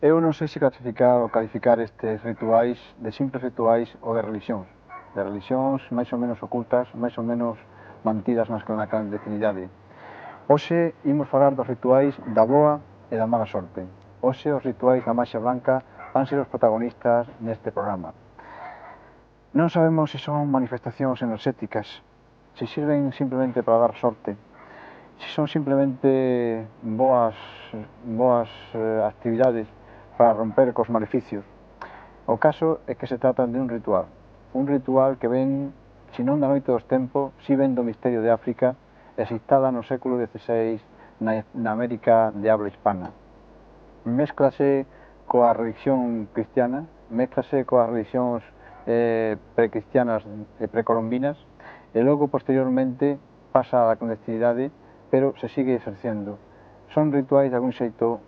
Eu non sei se clasificar ou calificar estes rituais de simples rituais ou de religións máis ou menos ocultas, máis ou menos mantidas na clandestinidade. Hoxe imos falar dos rituais da boa e da mala sorte. Hoxe os rituais da maxia blanca van ser os protagonistas neste programa. Non sabemos se son manifestacións enerxéticas, se sirven simplemente para dar sorte, se son simplemente boas actividades para romper cos maleficios. O caso é que se trata de un ritual que ven, se non da noite dos tempos, si ven do misterio de África e se instala no século XVI na América de habla hispana. Mézclase coa religión cristiana, mézclase coas religións precristianas e precolombinas e logo posteriormente pasa a clandestinidade, pero se sigue exercendo. Son rituais de algún xeito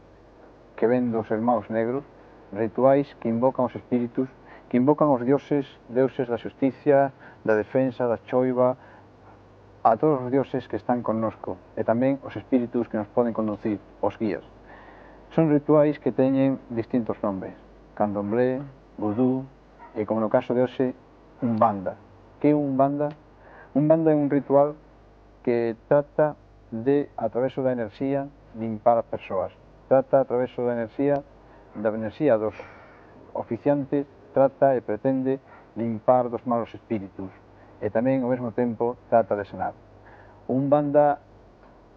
que ven dos irmãos negros, rituais que invocan os espíritus, que invocan os deuses da xusticia, da defensa, da choiva, a todos os deuses que están connosco, e tamén os espíritus que nos poden conducir, os guías. Son rituais que teñen distintos nombres: candomblé, vudú e, como no caso de hoxe, umbanda. Que é umbanda? Umbanda é un ritual que trata de, a través da enerxía, limpar as persoas. Trata, a través da enerxía dos oficiantes, trata e pretende limpar dos malos espíritus e tamén, ao mesmo tempo, trata de sanar. Umbanda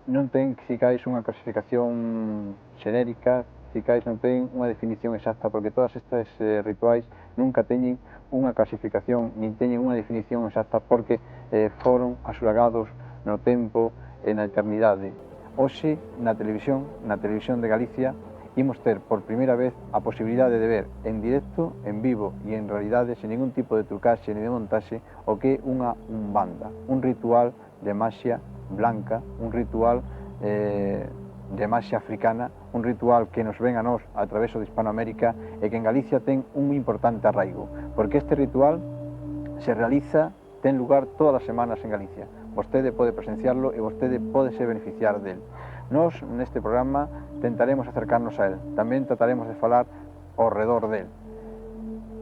non ten, quizás, unha clasificación xenérica, quizás non ten unha definición exacta, porque todas estes rituais nunca teñen unha clasificación, nin teñen unha definición exacta, porque foron asuragados no tempo e na eternidade. Hoxe, na televisión de Galicia, imos ter por primeira vez a posibilidade de ver en directo, en vivo e en realidade, sen ningún tipo de trucaxe ni de montaxe, o que é unha umbanda, un ritual de maxia blanca, un ritual de maxia africana, un ritual que nos ven a nós a través de Hispanoamérica e que en Galicia ten un importante arraigo, porque este ritual se realiza, ten lugar todas as semanas en Galicia. Vostede pode presenciarlo e vostede pode se beneficiar del. Nós, neste programa, tentaremos acercarnos a él. Tamén trataremos de falar ao redor del.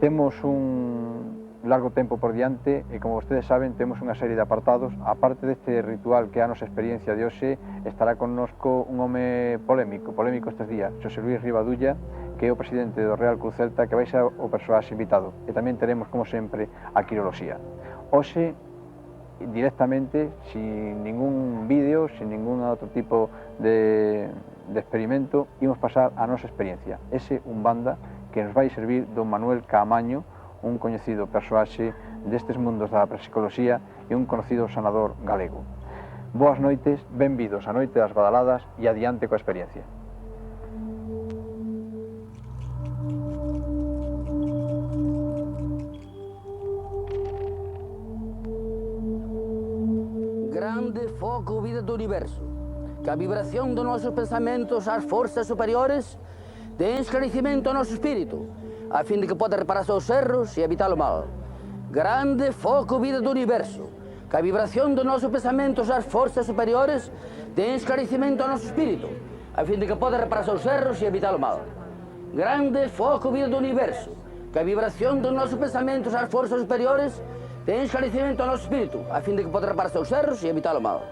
Temos un largo tempo por diante e, como vostedes saben, temos unha serie de apartados. A parte deste ritual que é a nosa experiencia de hoxe, estará connosco un home polémico estes días, Xosé Luis Rivadulla, que é o presidente do Real Cruz Celta, que vai ser o persoaxe invitado. E tamén teremos, como sempre, a quiroloxía. Hoxe, directamente, sin ningún vídeo, sin ningún outro tipo de experimento, imos pasar a nosa experiencia. Ese umbanda que nos vai servir don Manuel Caamaño, un coñecido persoaxe destes mundos da psicoloxía e un conocido sanador galego. Boas noites, benvidos á noite das badaladas e adiante coa experiencia. Grande foco vida do universo, que a vibración dos nosos pensamentos ás forzas superiores dê esclarecimento ao noso espírito, a fin de que poda reparar os erros e evitar o mal. Grande foco vida do universo, que a vibración dos nosos pensamentos ás forzas superiores dê esclarecimento ao noso espírito, a fin de que poda reparar os erros e evitar o mal. Grande foco vida do universo, que a vibración dos nosos pensamentos ás forzas superiores dê esclarecimento ao noso espírito, a fin de que poda reparar os erros e evitar o mal.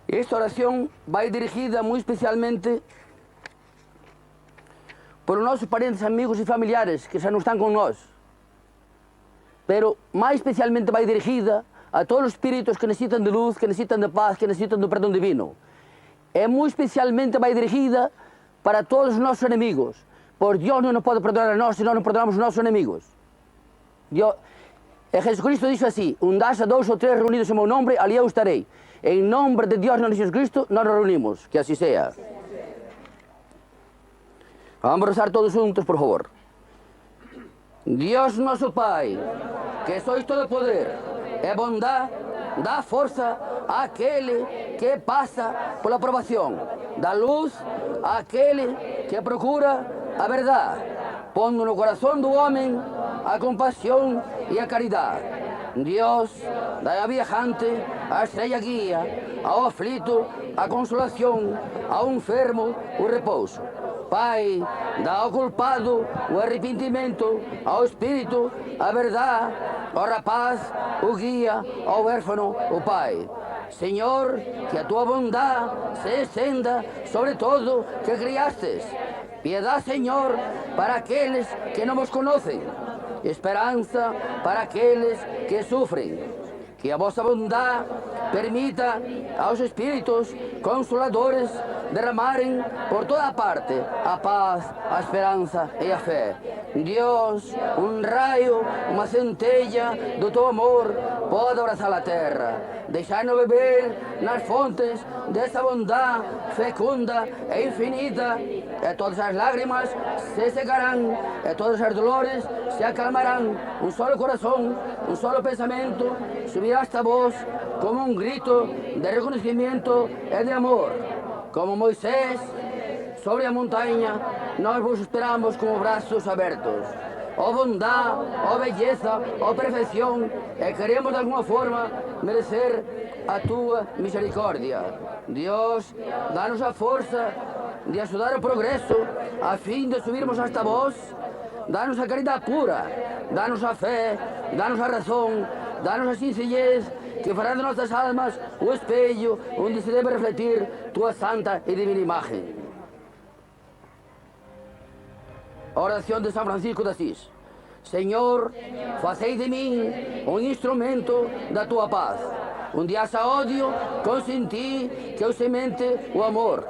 Esta oración vai dirigida moi especialmente por os nossos parentes, amigos e familiares que já não estão com nós. Pero mais especialmente vai dirigida a todos os espíritos que necessitam de luz, que necessitam de paz, que necessitam do perdão divino. É muito especialmente vai dirigida para todos os nossos inimigos. Por Deus não nos pode perdoar a nós se nós não perdoamos os nossos inimigos. Jesucristo disse assim: onde haja 2 ou 3 reunidos em meu nome, ali eu estarei. Em nome de Deus, nosso Jesus Cristo, nós nos reunimos. Que assim seja. Vamos rezar todos juntos, por favor. Dios nosso Pai, que sois todo poder e bondade, dá força àquele que passa por aprovação, dá luz àquele que procura a verdade, pondo no coração do homem a compaixão e a caridade. Deus dá ao viajante a estrela guia, ao aflito a consolação, ao enfermo o repouso. Pai, dá ao culpado o arrependimento, ao espírito a verdade, ao rapaz o guia, ao huérfano o pai. Senhor, que a tua bondade se estenda sobre todo que criastes. Piedade, Senhor, para aqueles que não vos conhecem. Esperança para aqueles que sofrem. Que a vossa bondade permita aos espíritos consoladores derramarem por toda parte a paz, a esperança e a fé. Deus, um raio, uma centelha do teu amor pode abraçar a terra. Deixar-nos beber nas fontes dessa bondade fecunda e infinita. E todas as lágrimas se secarão, e todas as dores se acalmarão. Um só coração, um só pensamento subirá esta voz como um grito de reconhecimento e de amor. Como Moisés sobre a montanha, nós vos esperamos com os braços abertos. Ó bondade, ó beleza, ó perfeição, e queremos de alguma forma merecer a tua misericórdia. Deus, dá-nos a força de ajudar o progresso, a fim de subirmos a esta voz. Dá-nos a caridade pura, dá-nos a fé, dá-nos a razão, dá-nos a sinceridade, que fará de nossas almas o espelho onde se deve refletir tua santa e divina imagem. Oração de São Francisco de Assis. Senhor, fazei de mim um instrumento da tua paz. Onde haja ódio, consenti que eu semente o amor.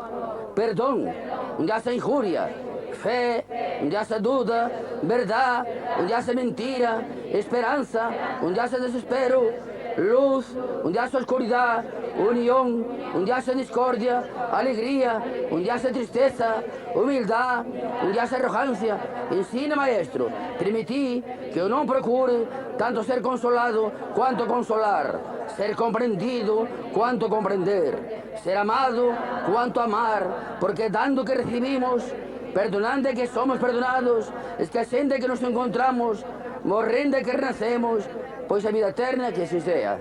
Perdão, onde haja injúria. Fé, onde haja dúvida. Verdade, onde haja mentira. Esperança, onde haja desespero. Luz, onde haja escuridão. União, onde haja discórdia. Alegria, onde haja tristeza. Humildade, onde haja arrogância. Ensina, Maestro, permiti que eu não procure tanto ser consolado quanto consolar, ser compreendido quanto compreender, ser amado quanto amar, porque dando que recibimos, perdonando que somos perdonados, esquecendo que nos encontramos, morrendo que renascemos, pois a vida eterna que assim seja.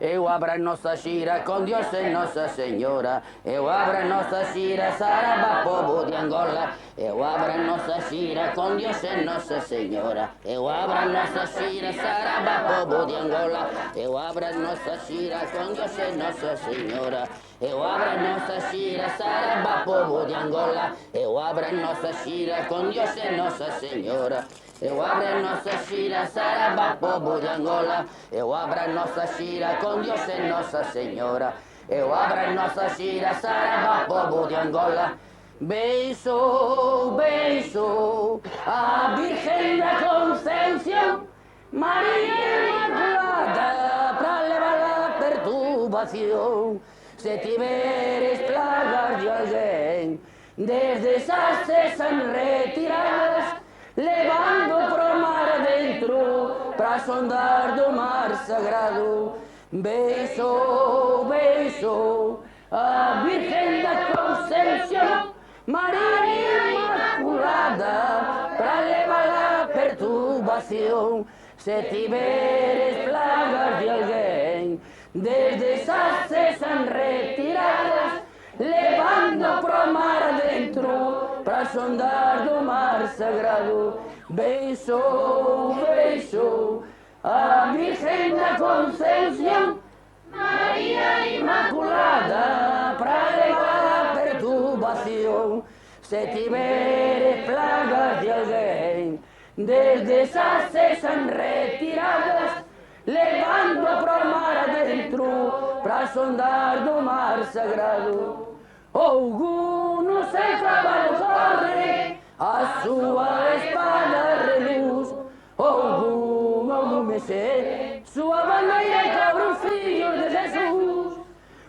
Eu abro a nossa gira com Deus e Nossa Senhora. Eu abro a nossa gira, Saraba, povo de Angola. Eu abro a nossa gira com Deus e Nossa Senhora. Eu abro a nossa gira, Saraba, povo de Angola. Eu abro a nossa gira com Deus e Nossa Senhora. Eu abro a nossa gira, Saraba, povo de Angola. Eu abro a nossa gira com Deus e Nossa Senhora. Eu abro a nossa gira, Saraba, povo de Angola. Eu abro a nossa gira com Deus e Nossa Senhora. Eu abro a nossa gira, Saraba, povo de Angola. Beijo, beijo a Virgem da Conceição, Maria Imaculada, para levar a perturbação. Se tiveres plagas de alguém, desde esas sejam retiradas, levando pro mar adentro, pra sondar do mar sagrado. Beijo, beijo a Virgem da Conceição, Maria Imaculada, pra levar a perturbação. Se tiveres plagas de alguém, desde esas sejam retiradas, levando pro mar adentro, pra sondar do mar sagrado. Beijo, beijo a Virgem da Conceição, Maria Imaculada, pra levar a perturbação. se tiveres plagas de alguém, desde esas sejam retiradas, levando pro mar adentro, pra sondar do mar sagrado. Alguno sem cavalo corre, a sua espada reluz. Algum mexer, sua bandeira cobre o filho de Jesus.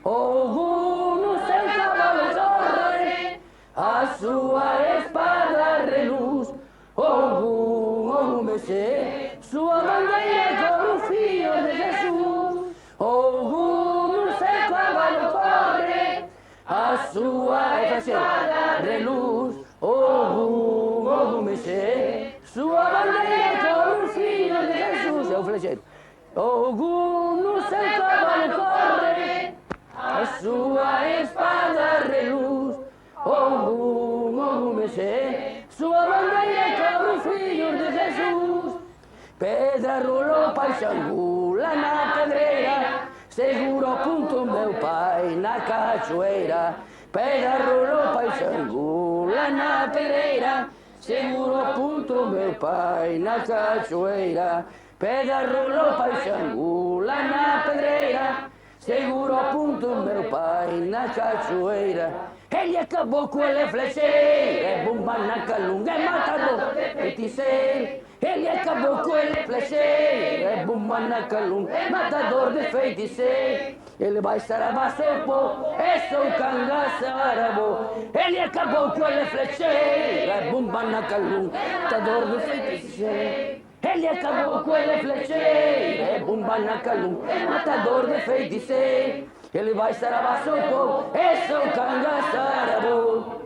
Alguno sem cavalo corre, a sua espada reluz. Algum mexer, sua bandeira cobre o filho de Jesus. Alguno sem cavalo corre, a sua espada reluz. Algum mexer, sua bandeira cobre o filho de Jesus. É o flecheiro. Alguno sem cavalo corre, a sua espada reluz. Algum mexer, sua bandeira cobre o filho de Jesus. Pedra rolou, pai Xangula na pedreira, segura o ponto meu pai na cachoeira. Pedra rolou, pai Xangula na pedreira, segura o ponto meu pai na cachoeira. Pedra rolou, pai Xangula na pedreira, segura o ponto meu pai na cachoeira. Ele acabou com ele flecheiro, é bomba na calunga, é matador de feiticeiro. Ele acabou com ele flecheiro, é bomba na calunga, é matador de feiticeiro. Ele vai sarabar seu povo, é seu cangaço arabo. Ele acabou com ele flecheiro, é bomba na calunga, matador de feiticeiro. Ele acabou com ele flecheiro, é bomba na calunga, matador de feiticeiro. Ele vai sarabar seu povo, é seu cangaço arabo.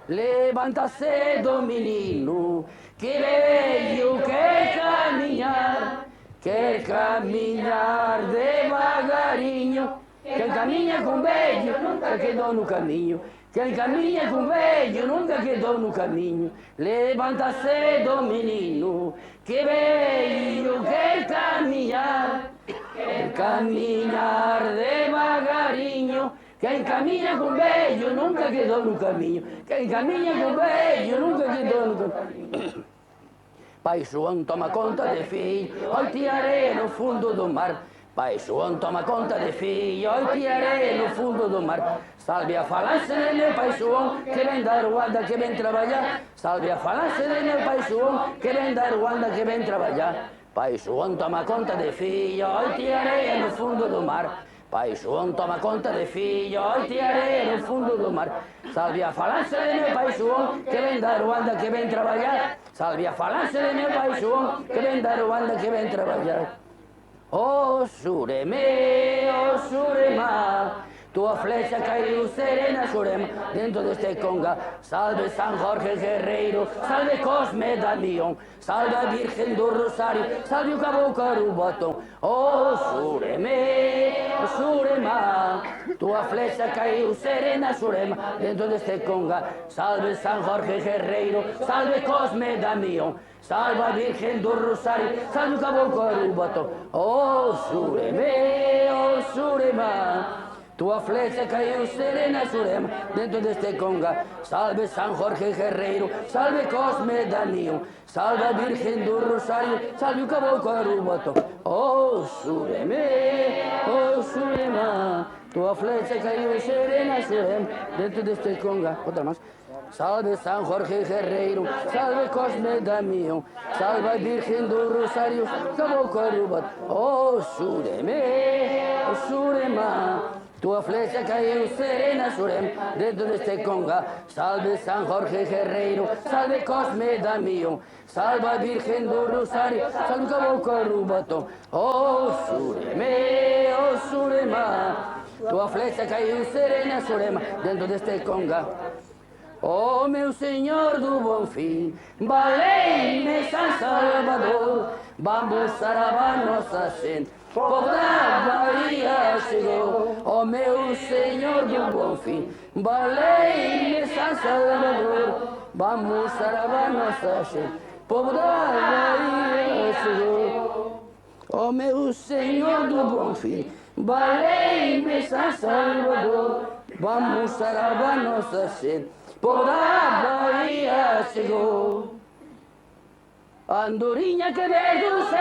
Levanta-se do menino que veio, quer caminhar devagarinho. Quem caminha com velho nunca quedou no caminho. Quem caminha com velho nunca quedou no caminho. Levanta-se do menino que veio, quer caminhar devagarinho. Quem caminha com velho nunca quedou no caminho. Quem caminha com velho nunca quedou no caminho. Pai João toma conta de filho, oi tirarei no fundo do mar. Pai João toma conta de filho, oi tirarei no fundo do mar. Salve a falange de meu pai João, que vem da Ruanda, que vem trabalhar. Salve a falange de meu pai João, que vem da Ruanda, que vem trabalhar. Pai João toma conta de filho, oi tirarei no fundo do mar. Pai João toma conta de filho, oi tirarei no fundo do mar. Salve a falange de meu pai João, que vem da Ruanda, que vem trabalhar. Salve a falange de meu pai João, que vem da Ruanda, que vem trabalhar. Oh Xureme, oh Xurema, tua flecha caiu serena, Xurema, dentro deste conga. Salve São Jorge Guerreiro, salve Cosme Damião, salve a Virgem do Rosário, salve o Caboclo Botão. Oh Xureme, oh Xurema, tua flecha caiu serena, Xurema, dentro deste conga. Salve São Jorge Guerreiro, salve Cosme Damião, salve a Virgem do Rosário, salve o Caboclo Botão. Oh Xureme, oh Xurema, tua flecha caiu serena, Xurema, dentro deste conga. Salve São Jorge Guerreiro, salve Cosme Damião, salve a Virgem do Rosário, salve o Caboclo Botão. Oh Xureme, oh Xurema, tua flecha caiu serena, Xurema, dentro deste conga. Outra mais. Salve São Jorge Guerreiro, salve Cosme Damião, salve a Virgem do Rosário, Caboclo Botão. Oh Xureme, oh Xurema, tua flecha caiu serena, Xurema, dentro deste conga. Salve São Jorge Guerreiro, salve Cosme Damião, salve a Virgem do Rosário, salve o Caboclo Botão. Oh Xureme, oh Xurema, tua flecha caiu serena, Xurema, dentro deste conga. Oh meu Senhor do Bom Fim, valei-me São Salvador, vamos saravar nossa gente, povo da Bahia chegou. Oh meu Senhor do Bom Fim, valei-me São Salvador, vamos saravar nossa gente, povo da Bahia chegou. Oh meu Senhor do Bom Fim, valei-me São Salvador, Vamos a lavar nossa gente, por a Bahia chegou. Andorinha que vem do céu,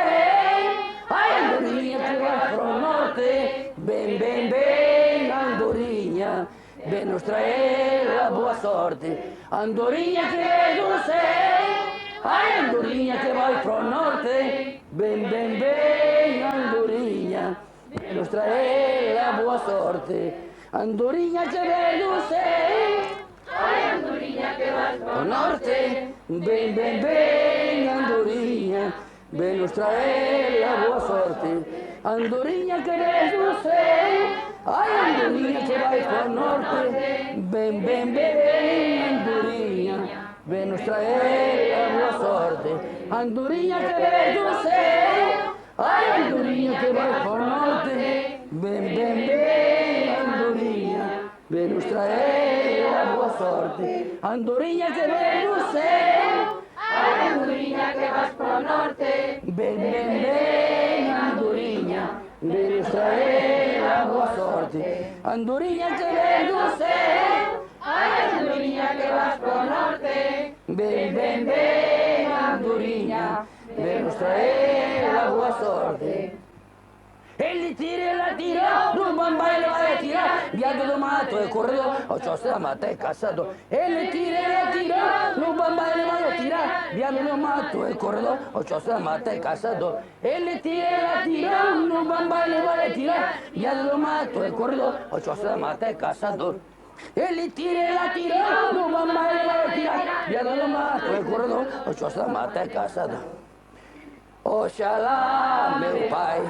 ai andorinha que vai pro norte, bem, bem, bem, andorinha, vem nos trazer a boa sorte. Andorinha que vem do céu, ai andorinha que vai pro norte, bem, bem, bem, andorinha, vem nos trazer a boa sorte. Andorinha que vem do céu, ai andorinha que vai pro norte, bem, bem, bem, andorinha, vem nos trazer a boa sorte. Andorinha que vem do céu, ai andorinha que vai pro norte, bem, bem, bem, andorinha, vem nos trazer a boa sorte. Andorinha que vem do céu, ai andorinha que vai pro norte, bem, bem, bem, andorinha, vem nos trazer a boa sorte. Andorinha que vem do céu, ai andorinha que vai pro norte, bem, bem, bem, andorinha, vem nos trazer a boa sorte. Andorinha que vem do céu, ai andorinha que vai pro norte, bem, bem, bem, andorinha, vem nos trazer a boa sorte. Ele tira, ela tira, no bamba ele vai tirar, viado do mato é corredor, o choça mata é caçador. Ele tira, ela tira, no bamba ele vai tirar, viado do mato é corredor, o choça mata é caçador. Ele tira, ela tira, no bamba ele vai tirar, viado do mato é corredor, o choça mata é caçador. Ele tira, ela tira, no bamba ele vai tirar, viado do mato é corredor, o choça mata é caçador. Oxalá, meu pai,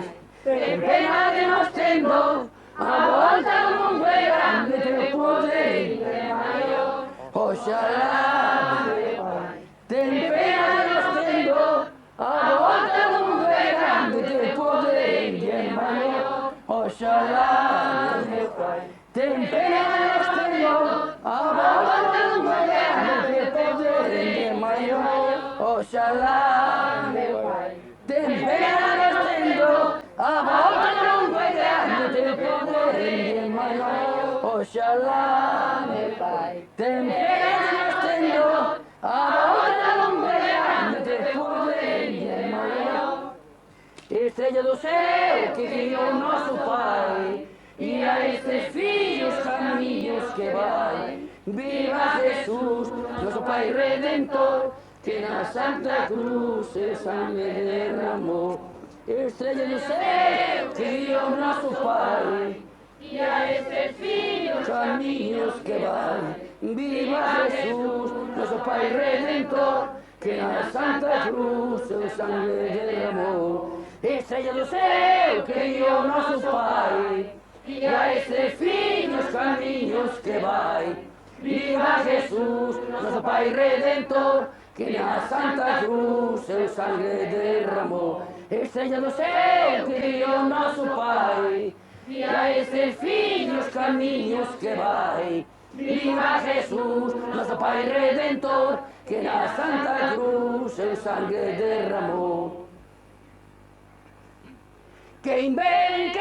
tem pena de nós tendo a volta do mundo é grande, teu poder é maior. Oxalá, meu pai, tem pena de nós tendo a volta do mundo é grande, teu poder é maior. Oxalá, meu pai, tem pena de nós tendo a volta do mundo é grande, teu poder é maior. Oxalá, meu pai, tem pena de nós tendo a volta do mundo é grande, teu poder é maior. Oxalá, meu pai, tem pena de nós tendo a volta do mundo é grande, teu poder é maior. Estrela do céu que criou nosso Pai, e a estes filhos caminhos que vai. Viva Jesus, nosso Pai Redentor, que na Santa Cruz seu sangue derramou. Estrela do céu que criou nosso Pai, e a estes filhos caminhos que vai. Viva Jesus, nosso Pai Redentor, que na Santa Cruz seu sangue derramou. Estrela do céu que criou nosso Pai, e a estes filhos caminhos que vai. Viva Jesus, nosso Pai Redentor, que na Santa Cruz seu sangue derramou. Estrela do céu que criou nosso Pai, e a estes filhos caminhos que vai. Viva Jesus, nosso Pai Redentor, que na Santa Cruz seu sangue derramou. Quem vem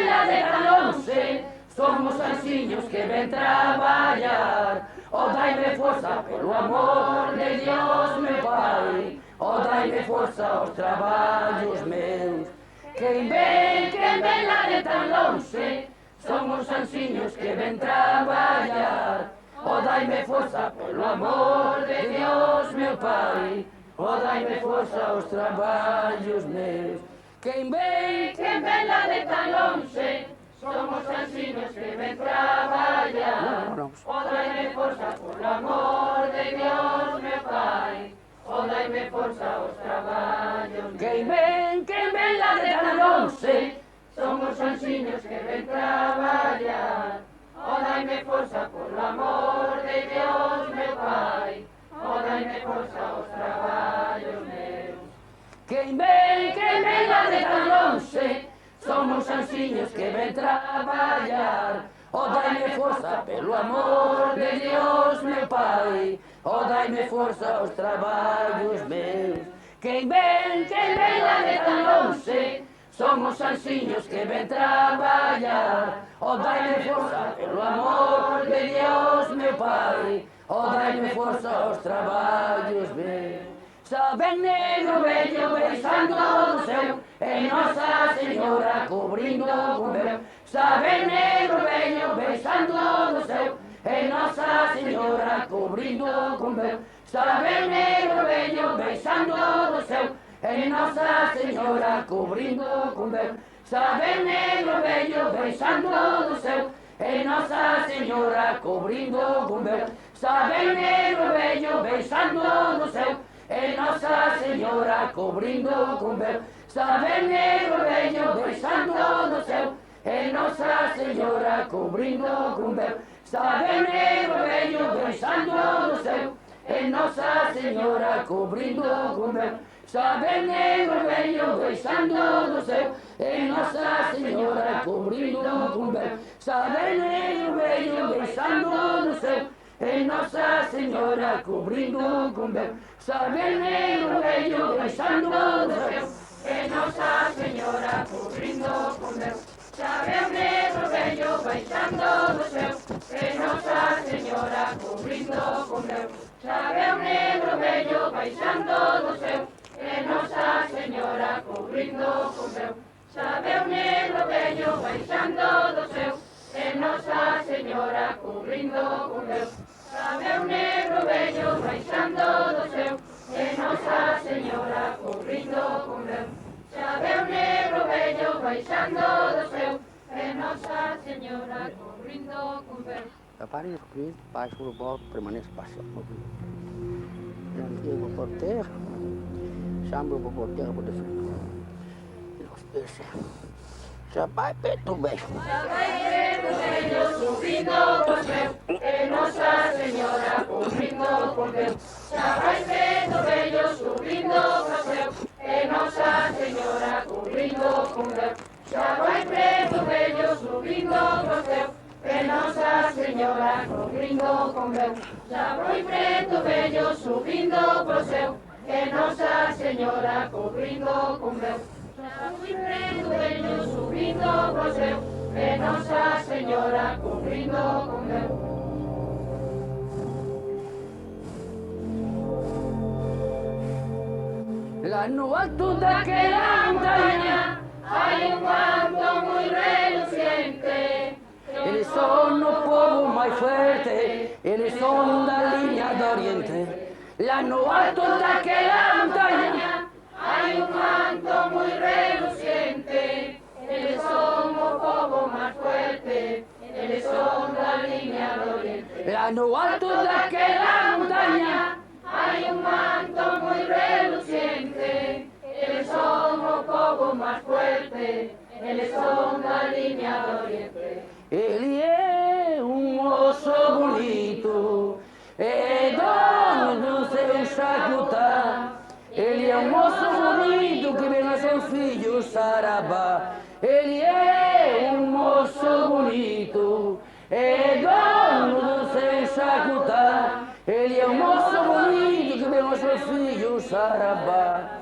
lá de Calonce, somos anjinhos que vem trabalhar. Oh, dai-me força pelo amor de Deus, meu Pai. Oh, dai-me força aos trabalhos meus. Quem vem lá de Calonce, somos anjinhos que vem trabalhar. Oh, dai-me força pelo amor de Deus, meu Pai. Oh, dai-me força aos trabalhos meus. Quem vem lá de Calonce, somos anjinhos que vem trabalhar. Oh, dai-me força por amor de Deus, meu Pai. Oh, dai-me força aos trabalhos. Quem vem lá de Calonce, somos anjinhos que vem trabalhar. Oh, dai-me força por amor de Deus, meu Pai. Oh, dai-me força aos trabalhos meus. Quem vem lá de Calonce, somos anjinhos que vem trabalhar. Oh, dai-me força pelo amor de Deus, meu Pai. Oh, dai-me força aos trabalhos meus. Quem vem lá de Calonce, somos ansiños que ven traballar. O dai-me forza pelo amor de Dios, meu Pai, o dai-me forza aos traballos ben. Saben negro vello beijando do céu, e Nosa Señora cubrindo con veu. Saben negro vello beijando do céu, e Nosa Señora cubrindo con veu. Saben negro vello beijando do céu, e Nosa Señora cubrindo con veu. Saben negro vello beijando do céu, e Nosa Señora cubrindo con veu. Saben negro vello beijando do céu, e Nosa Señora cubrindo con veu. Saben negro vello beijando do céu, e Nosa Señora cubrindo con veu. Saben negro vello beijando do céu, e Nosa Señora cubrindo con veu. Saben negro vello beijando do céu, e Nosa Señora cubrindo con veu. Saben negro vello beijando do céu, e Nosa Señora cubrindo con veu. Saben negro vello beijando do céu, e Nosa Señora cubrindo con veu. Saben negro vello beijando do céu, e Nosa Señora cubrindo con veu. Saben negro vello beijando do céu, e Nosa Señora cubrindo con veu. Sabe un negro bello baixando do céu, e Nosa Señora cubrindo con veu. Sabe un negro bello baixando do céu, e Nosa Señora cubrindo con veu. Sabe un negro bello baixando do céu, e Nosa Señora cubrindo con veu. Pare de cobrir, baixo o bolo, permanece baixo. Eu vou por terra, chamo vou por terra por defender. Já vai preto velho. Já vai preto velho subindo com Deus, e Nossa Senhora cumprindo com Deus. Já vai preto velho subindo com Deus, e Nossa Senhora cumprindo com Deus. Já vai preto velho subindo com Deus, e Nossa Senhora cumprindo com Deus. Já vai preto velho subindo pro céu, e Nossa Senhora cumprindo com Deus. Muy preto vello subindo pro céu, e Nosa Señora cubrindo con veu. Lá no alto daquela montaña hay un manto muy reluciente. Eles son o povo mais fuerte, eles son da linha do oriente. Lá no alto daquela montaña hay un manto muy reluciente, ellos son o povo más fuerte, ellos son la línea de oriente. A no alto de aquella montaña hay un manto muy reluciente, ellos son o povo más fuerte, ellos son la línea de oriente. Ele é moço bonito, é dono do seu chacutá. Ele é moço bonito que vem a seu filho Sarabá. Ele é moço bonito, é dono do seu chacutá. Ele é moço bonito que vem a seu filho Sarabá.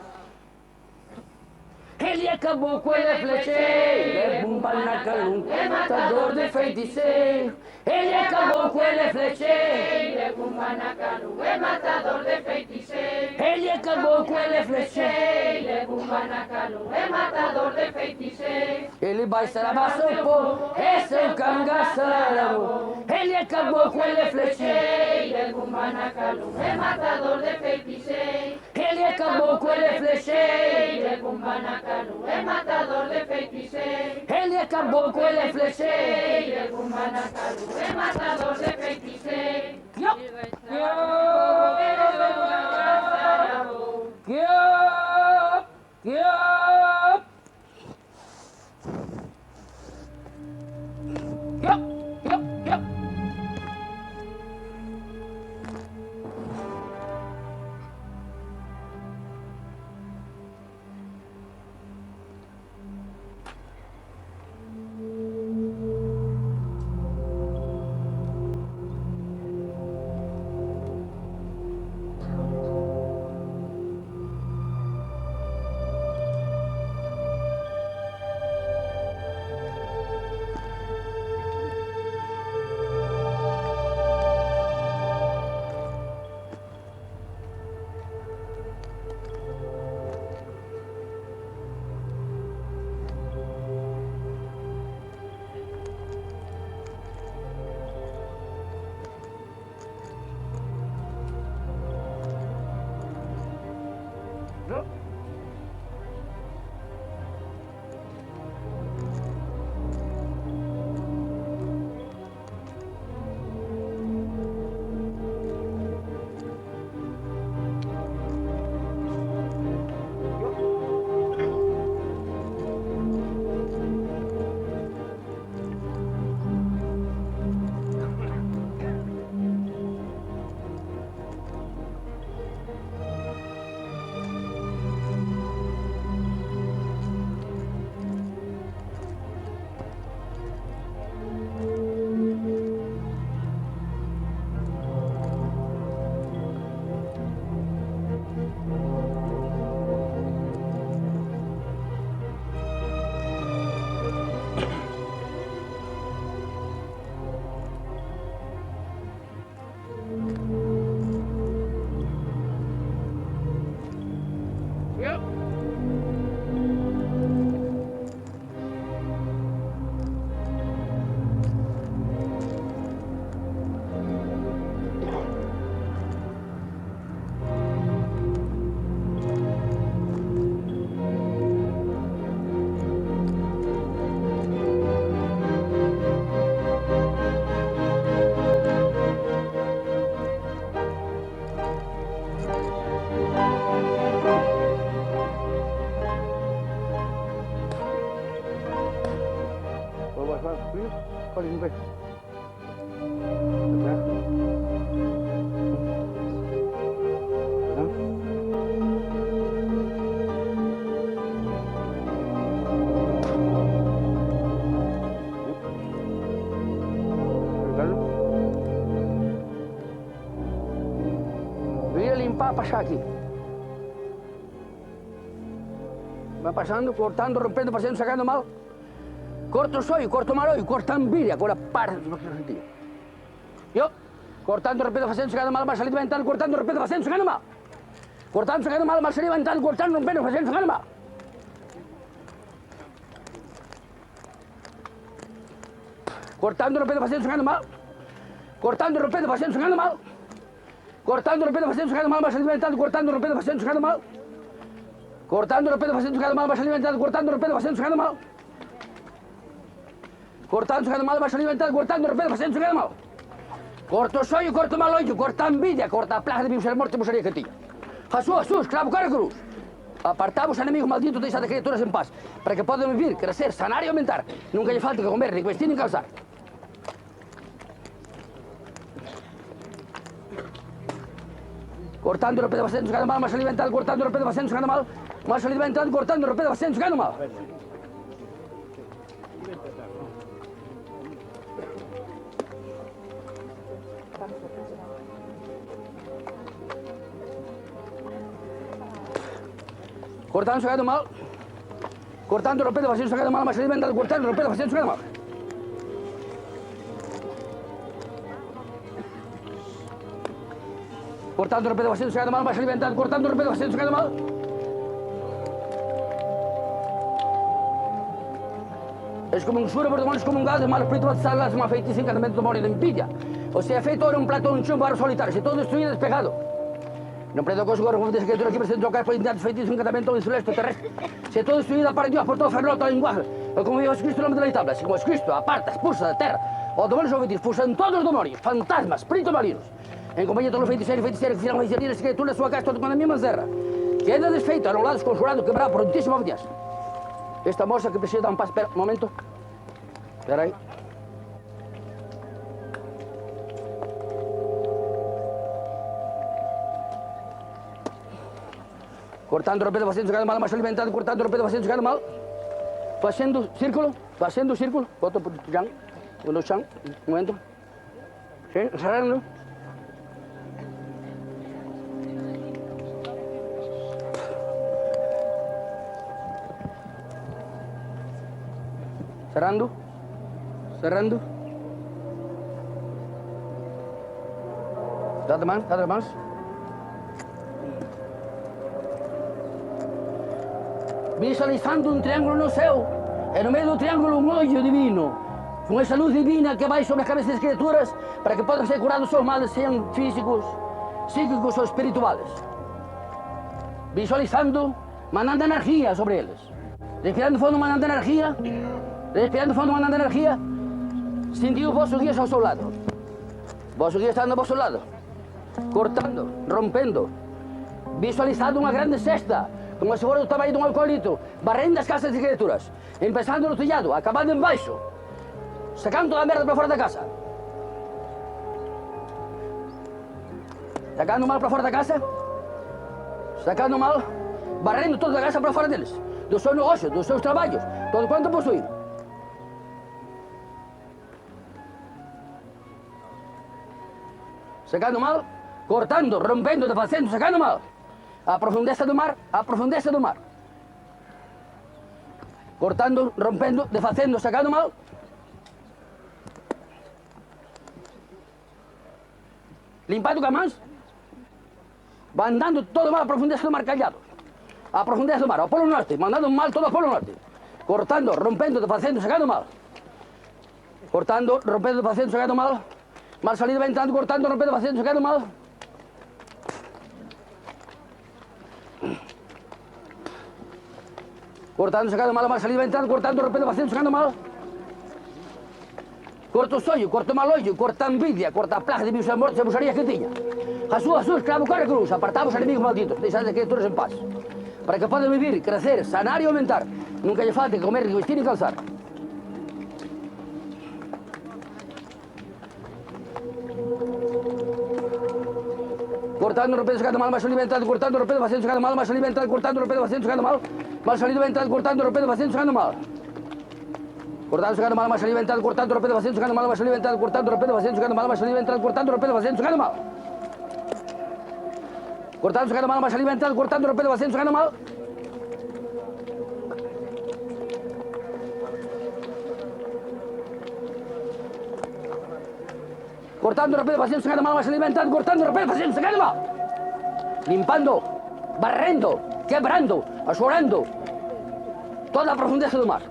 Ele é caboclo, ele é flecheiro, é bumbanacalu, é matador de feiticeiro. Ele é caboclo, ele é flecheiro, é bumbanacalu, é matador de feiticeiro. Ele é caboclo, ele é flecheiro, é bumbanacalu, é matador de feiticeiro. Ele vai sarabar seu povo, é seu cangaçarabo. Ele é caboclo, ele é flecheiro, é bumbanacalu, é matador de feiticeiro. Ele é caboclo, ele é flecheiro, é bumbanacalu, é matador de feiticeiro. Ele é caboclo, ele é flecheiro, é bumbanacalu, é matador de feiticeiro. Olha, não vai. Eu ia limpar para achar aqui. Vai passando, cortando, rompendo, fazendo, sacando mal. Corto soy, corto mal hoy, corto envidia, con la parte de los sentidos. Yo, cortando, rompendo, fazendo, sacando mal, más saliva mental, cortando, rompendo, fazendo, sacando mal. Cortando, sacando mal, más saliva mental, cortando, rompendo, fazendo, sacando mal. Cortando, rompendo, fazendo, sacando mal. Cortando, rompendo, fazendo, sacando mal. Cortando, rompendo, fazendo, sacando mal, más saliva mental, cortando, rompendo, fazendo, sacando mal. Cortando, rompendo, fazendo, sacando mal, más saliva mental, cortando, rompendo, fazendo, sacando mal. Cortando, sacando mal, más alimentar, cortando, rompendo, fazendo, sacando mal. Corto sonho, corto mal olho, corta envidia, corta a plaga de ser morte, mosaria que tinha. Jesus, clavo, cara, cruz. Apartamos inimigos malditos, deixa de criaturas em paz, para que possam vivir, crescer, sanar e aumentar. Nunca lhe falte que comer, nem vestir, nem calçar. Cortando, rompendo, fazendo, sacando mal, más alimentar, cortando, rompendo, fazendo, sacando mal. Más alimentar, cortando, rompendo, fazendo, sacando mal. Cortando, sacando mal. Cortando, rompendo, fazendo, sacando mal, más alimentar, cortando, rompendo, fazendo, sacando mal. Cortando, rompendo, fazendo, sacando mal, más alimentar, cortando, rompendo, fazendo, sacando mal. Es como un suro por demonios, como un gado, mal espíritu de salas, uma feitiça, encantamento, demônio de envidia. O sea, feito ora un plato, un chumbo, aro solitário, se todo destruído, despejado. Não prendo coisa agora, como diz criatura aqui, presente trocar, foi entidades, feitiços, encantamento, insulesto, terrestre. Se todo destruído, para Deus, por todo ferrol, toda linguagem. Como Jesus Cristo, o nome da tabla, como Jesus Cristo, aparta, expulsa da terra. O demônio são feitiços, expulsam todos os demônios, fantasmas, espíritos malignos. Em companhia de todos os feiticeiros e feiticeiras que fizeram receber as criaturas da sua casa, todo com a mesma zerra. Queda desfeito, anulados, conjurado, quebrado por altíssimo Deus. Esta moça que precisa dar um passo, espera, um momento. Espera aí. Cortando, rompendo, fazendo, sacando mal, mais alimentado, cortando, rompendo, fazendo, sacando mal. Fazendo círculo, boto por o chão, no chão, um momento. Sim, cerrando. Cerrando, cerrando. Dá de mãos. Visualizando um triângulo no céu, e no meio do triângulo um olho divino, com essa luz divina que vai sobre as cabeças das criaturas, para que possam ser curados seus males, sejam físicos, psíquicos ou espirituais. visualizando, mandando energía sobre eles. Respirando fundo, mandando energía. Respirando fundo, mandando energía. Sentiu os vossos guias ao seu lado. Vossos guias estão ao vosso lado. Cortando, rompendo. Visualizando uma grande cesta, como se fosse do tamanho de um alcoolito, barrendo as casas de criaturas. Empezando no telhado, acabando embaixo. Sacando toda a merda para fora da casa. Sacando o mal para fora da casa. Sacando o mal, barrendo toda a casa para fora deles. Do seu negócio, dos seus trabalhos, todo quanto possuem. Sacando o mal, cortando, rompendo, desfazendo, sacando o mal. A profundeza do mar, a profundeza do mar. Cortando, rompendo, desfazendo, sacando o mal. Limpando com as mãos. Mandando todo o mal à profundeza do mar callado. A profundeza do mar, ao polo norte, mandando o mal todo ao polo norte. Cortando, rompendo, desfazendo, sacando o mal. Cortando, rompendo, desfazendo, sacando o mal. Mal salido, vai entrando, cortando, rompendo, desfazendo, sacando o mal. Cortando, sacando mal, mal salido, vai entrando, cortando, rompendo, desfazendo, sacando mal. Corta o sonho, corta o mal olho, corta a envidia, corta a plaga de mil mortes e bruxarias que tinha. Jesus, escravo, corre a cruz, apartava os inimigos malditos, deixando as criaturas em paz. Para que possam viver, crescer, sanar e aumentar. Nunca lhe falte comer, vestir e calçar. Cortando, rompendo, sacando mal, mal salido, vai entrando, cortando, rompendo, desfazendo, sacando mal, mal salido, vai entrando, cortando, rompendo, desfazendo, sacando mal. Mal salido, vai entrando, cortando, rompendo, desfazendo, sacando mal. Cortando, sacando mal, mal salido, vai entrando, cortando, rompendo, desfazendo, sacando mal, mal salido, vai entrando, cortando, rompendo, desfazendo, sacando mal, mal salido, vai entrando, cortando, rompendo, desfazendo, sacando mal. Cortando, sacando mal, mal salido, vai entrando, cortando, rompendo, desfazendo, sacando mal. Cortando, rompendo, desfazendo, sacando mal, mal salido, vai entrando, cortando, rompendo, desfazendo, sacando mal. Limpando, barrendo, quebrando, assolando toda a profundeza do mar.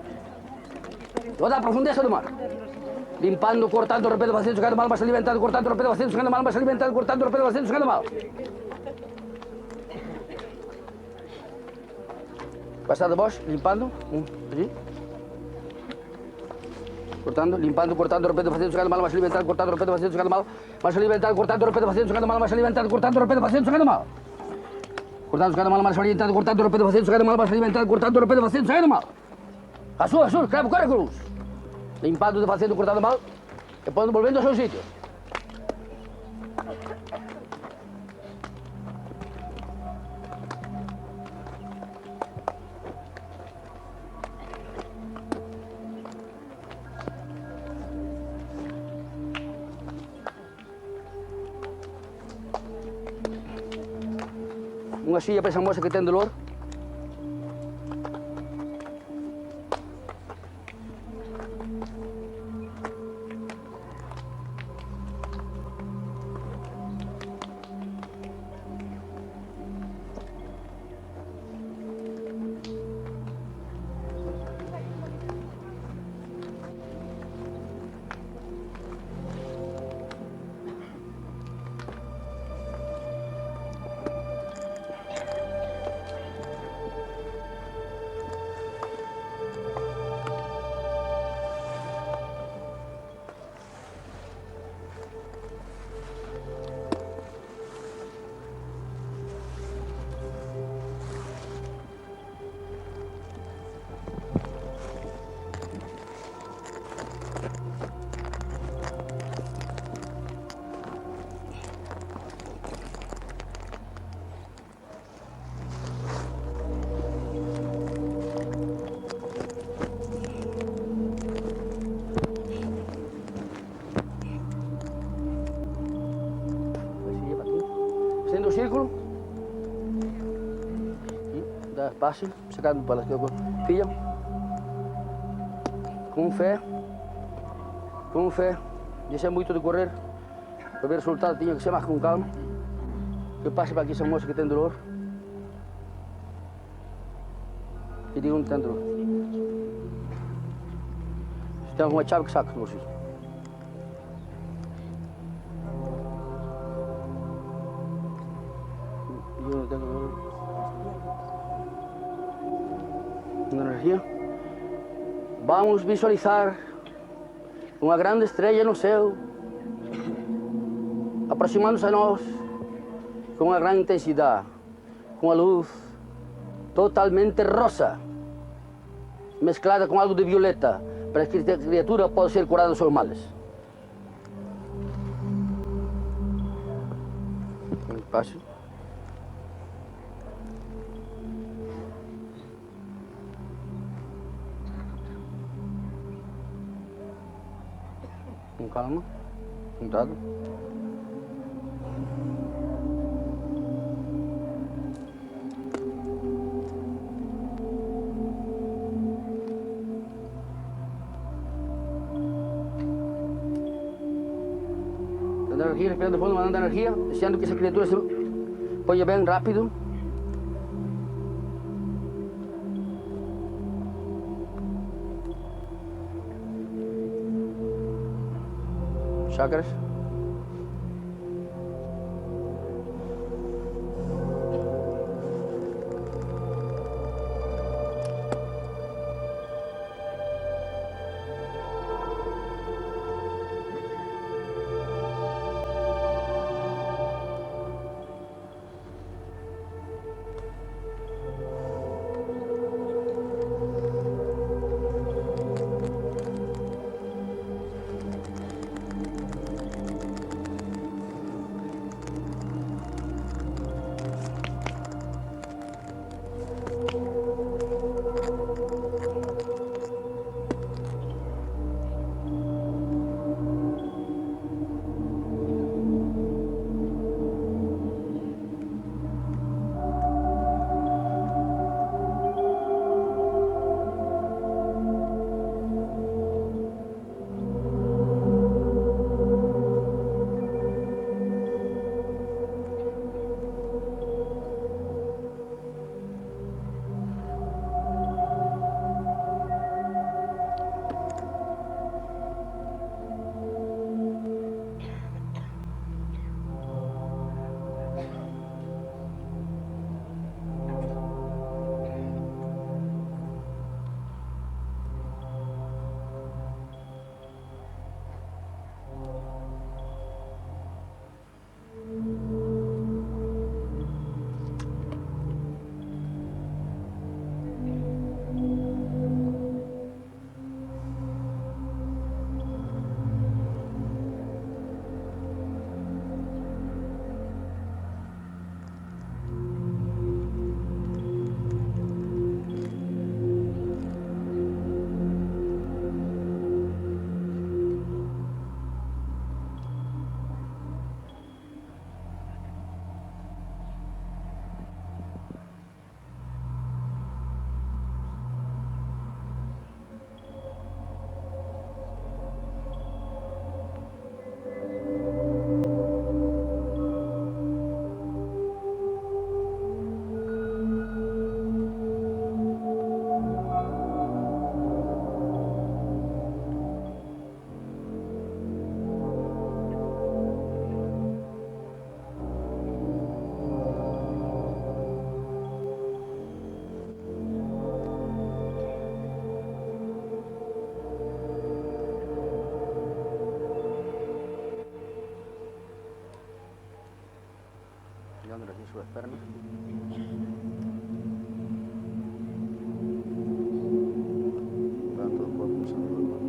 Toda a profundeza do mar. Limpando, cortando, rompendo, desfazendo, sacando mal, mal salido, vai entrando, cortando, rompendo, desfazendo, sacando mal, mal salido, vai entrando, cortando, rompendo, desfazendo, sacando mal. Passar de vos, limpando, allí. Cortando, limpando, cortando, rompendo, desfazendo, sacando mal, mal salido, vai entrando, cortando, rompendo, desfazendo, sacando mal, mal salido, vai entrando, cortando, rompendo, desfazendo, sacando mal, mal salido, vai entrando, cortando, rompendo, desfazendo, sacando mal. Cortando, sacando mal, mal salido, entrando, cortando, rompendo, desfazendo, sacando mal, mal salido, vai entrando, cortando, rompendo, desfazendo, sacando mal. Jesus, escravo, corre a cruz. Limpando, desfazendo, cortando mal, e pondo, volvendo ao seu sitio. Unha silla para esa moza que ten dolor. Haciendo un círculo. Y da espacio, sacando para las que pillan. Com fé. Com fé. Deixa muito de correr. Para ver o resultado tinha que ser mais com calma. Que passe para aqui essa moça que tem dolor. E diga onde tem dolor. Se tem alguma chave que saca no bolsillo. Eu tenho dolor. energia. Vamos visualizar uma grande estrela no céu, aproximando-se a nós com uma grande intensidade, com a luz totalmente rosa, mesclada com algo de violeta, para que a criatura possa ser curada dos seus males. Despacio. Com calma, cuidado. Energia, respirando fundo, mandando energia, deseando que essa criatura se ponha bem rápido. Chakras. Llevando aquí sus pernas. Van todo el cuerpo, usando todo el cuerpo.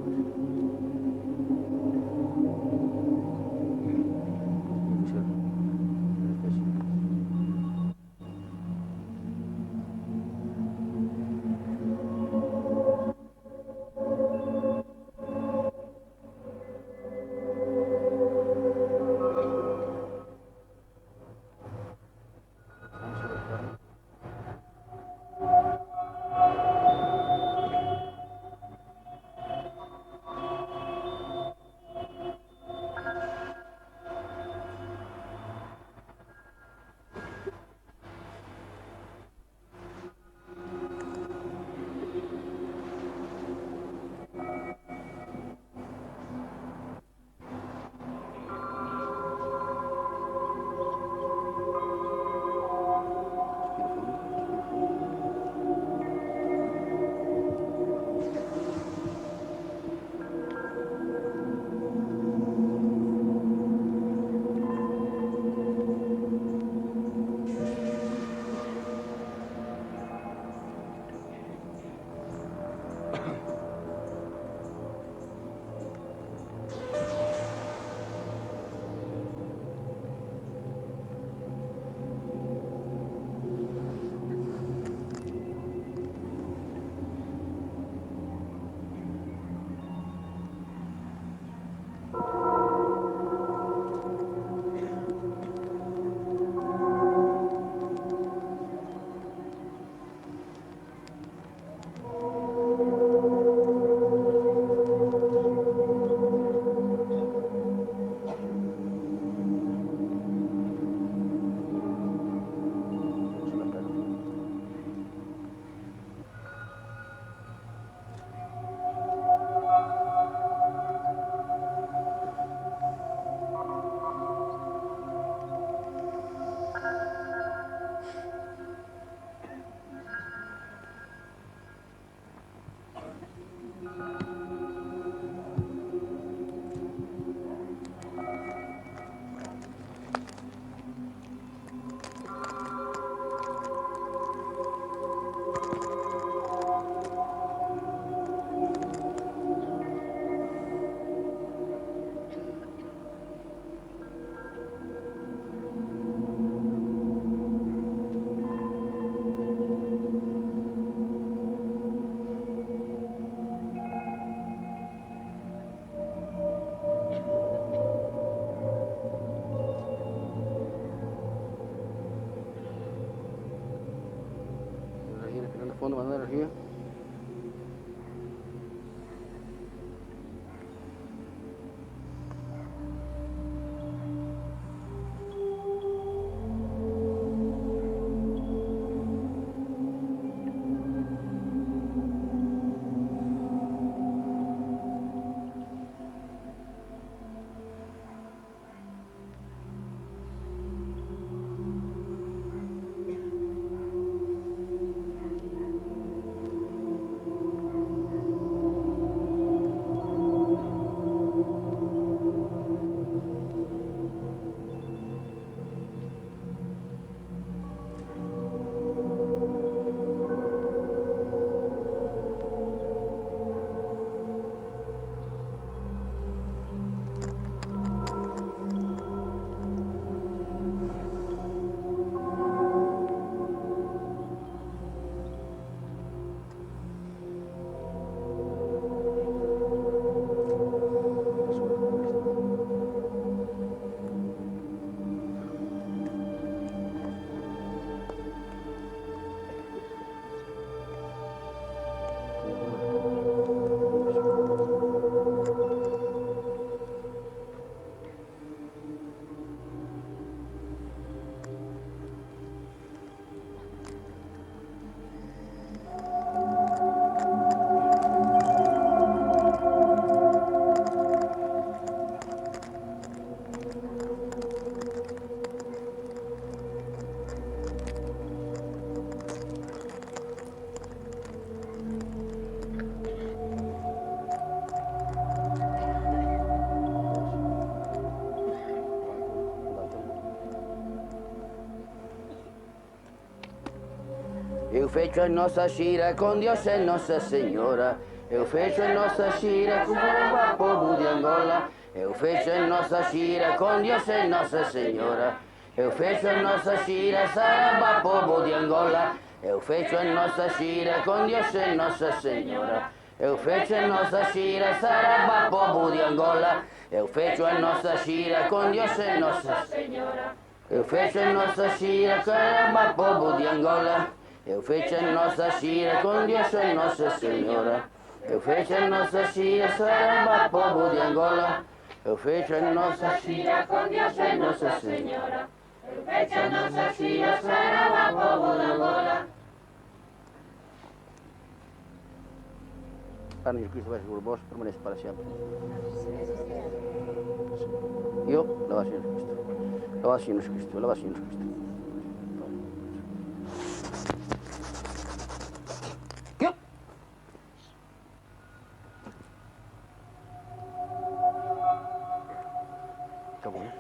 fondo, mandar energía. Eu fecho a nossa gira com Deus e Nossa Senhora. Eu fecho a nossa gira com o povo de Angola. Eu fecho a nossa gira com Deus e Nossa Senhora. Eu fecho a nossa gira, saraba, povo de Angola. Eu fecho a nossa gira com Deus e Nossa Senhora. Eu fecho a nossa gira, saraba, povo de Angola. Eu fecho a nossa gira com Deus e Nossa Senhora. Eu fecho a nossa gira, caramba, povo de Angola. Eu fecho a nossa gira com Deus e Nossa Senhora. Eu fecho a nossa gira, saraba, povo de Angola. Eu fecho a nossa gira com Deus e Nossa Senhora. Eu fecho a nossa gira, saraba, povo de Angola. Carne de Cristo, por vos, permanece para siempre. Yo, la Señor Cristo. La Señor Cristo, la Señor Cristo. Yo. Está bueno.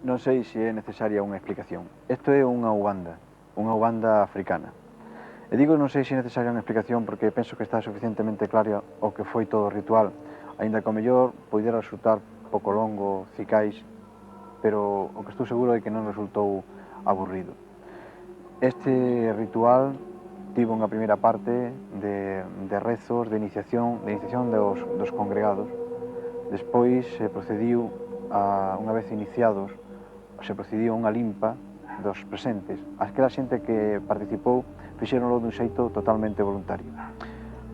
Non sei se é necesaria unha explicación. Isto é unha Uganda africana. E digo non sei se é necesaria unha explicación porque penso que está suficientemente clara o que foi todo o ritual, aínda que o mellor poidera resultar pouco longo, cicais, pero o que estou seguro é que non resultou aburrido. Este ritual tivo unha primeira parte de rezos, de iniciación dos congregados. Despois se procediu, unha vez iniciados, se procediu a unha limpa dos presentes. Aquela xente que participou fixéronlo dun xeito totalmente voluntario.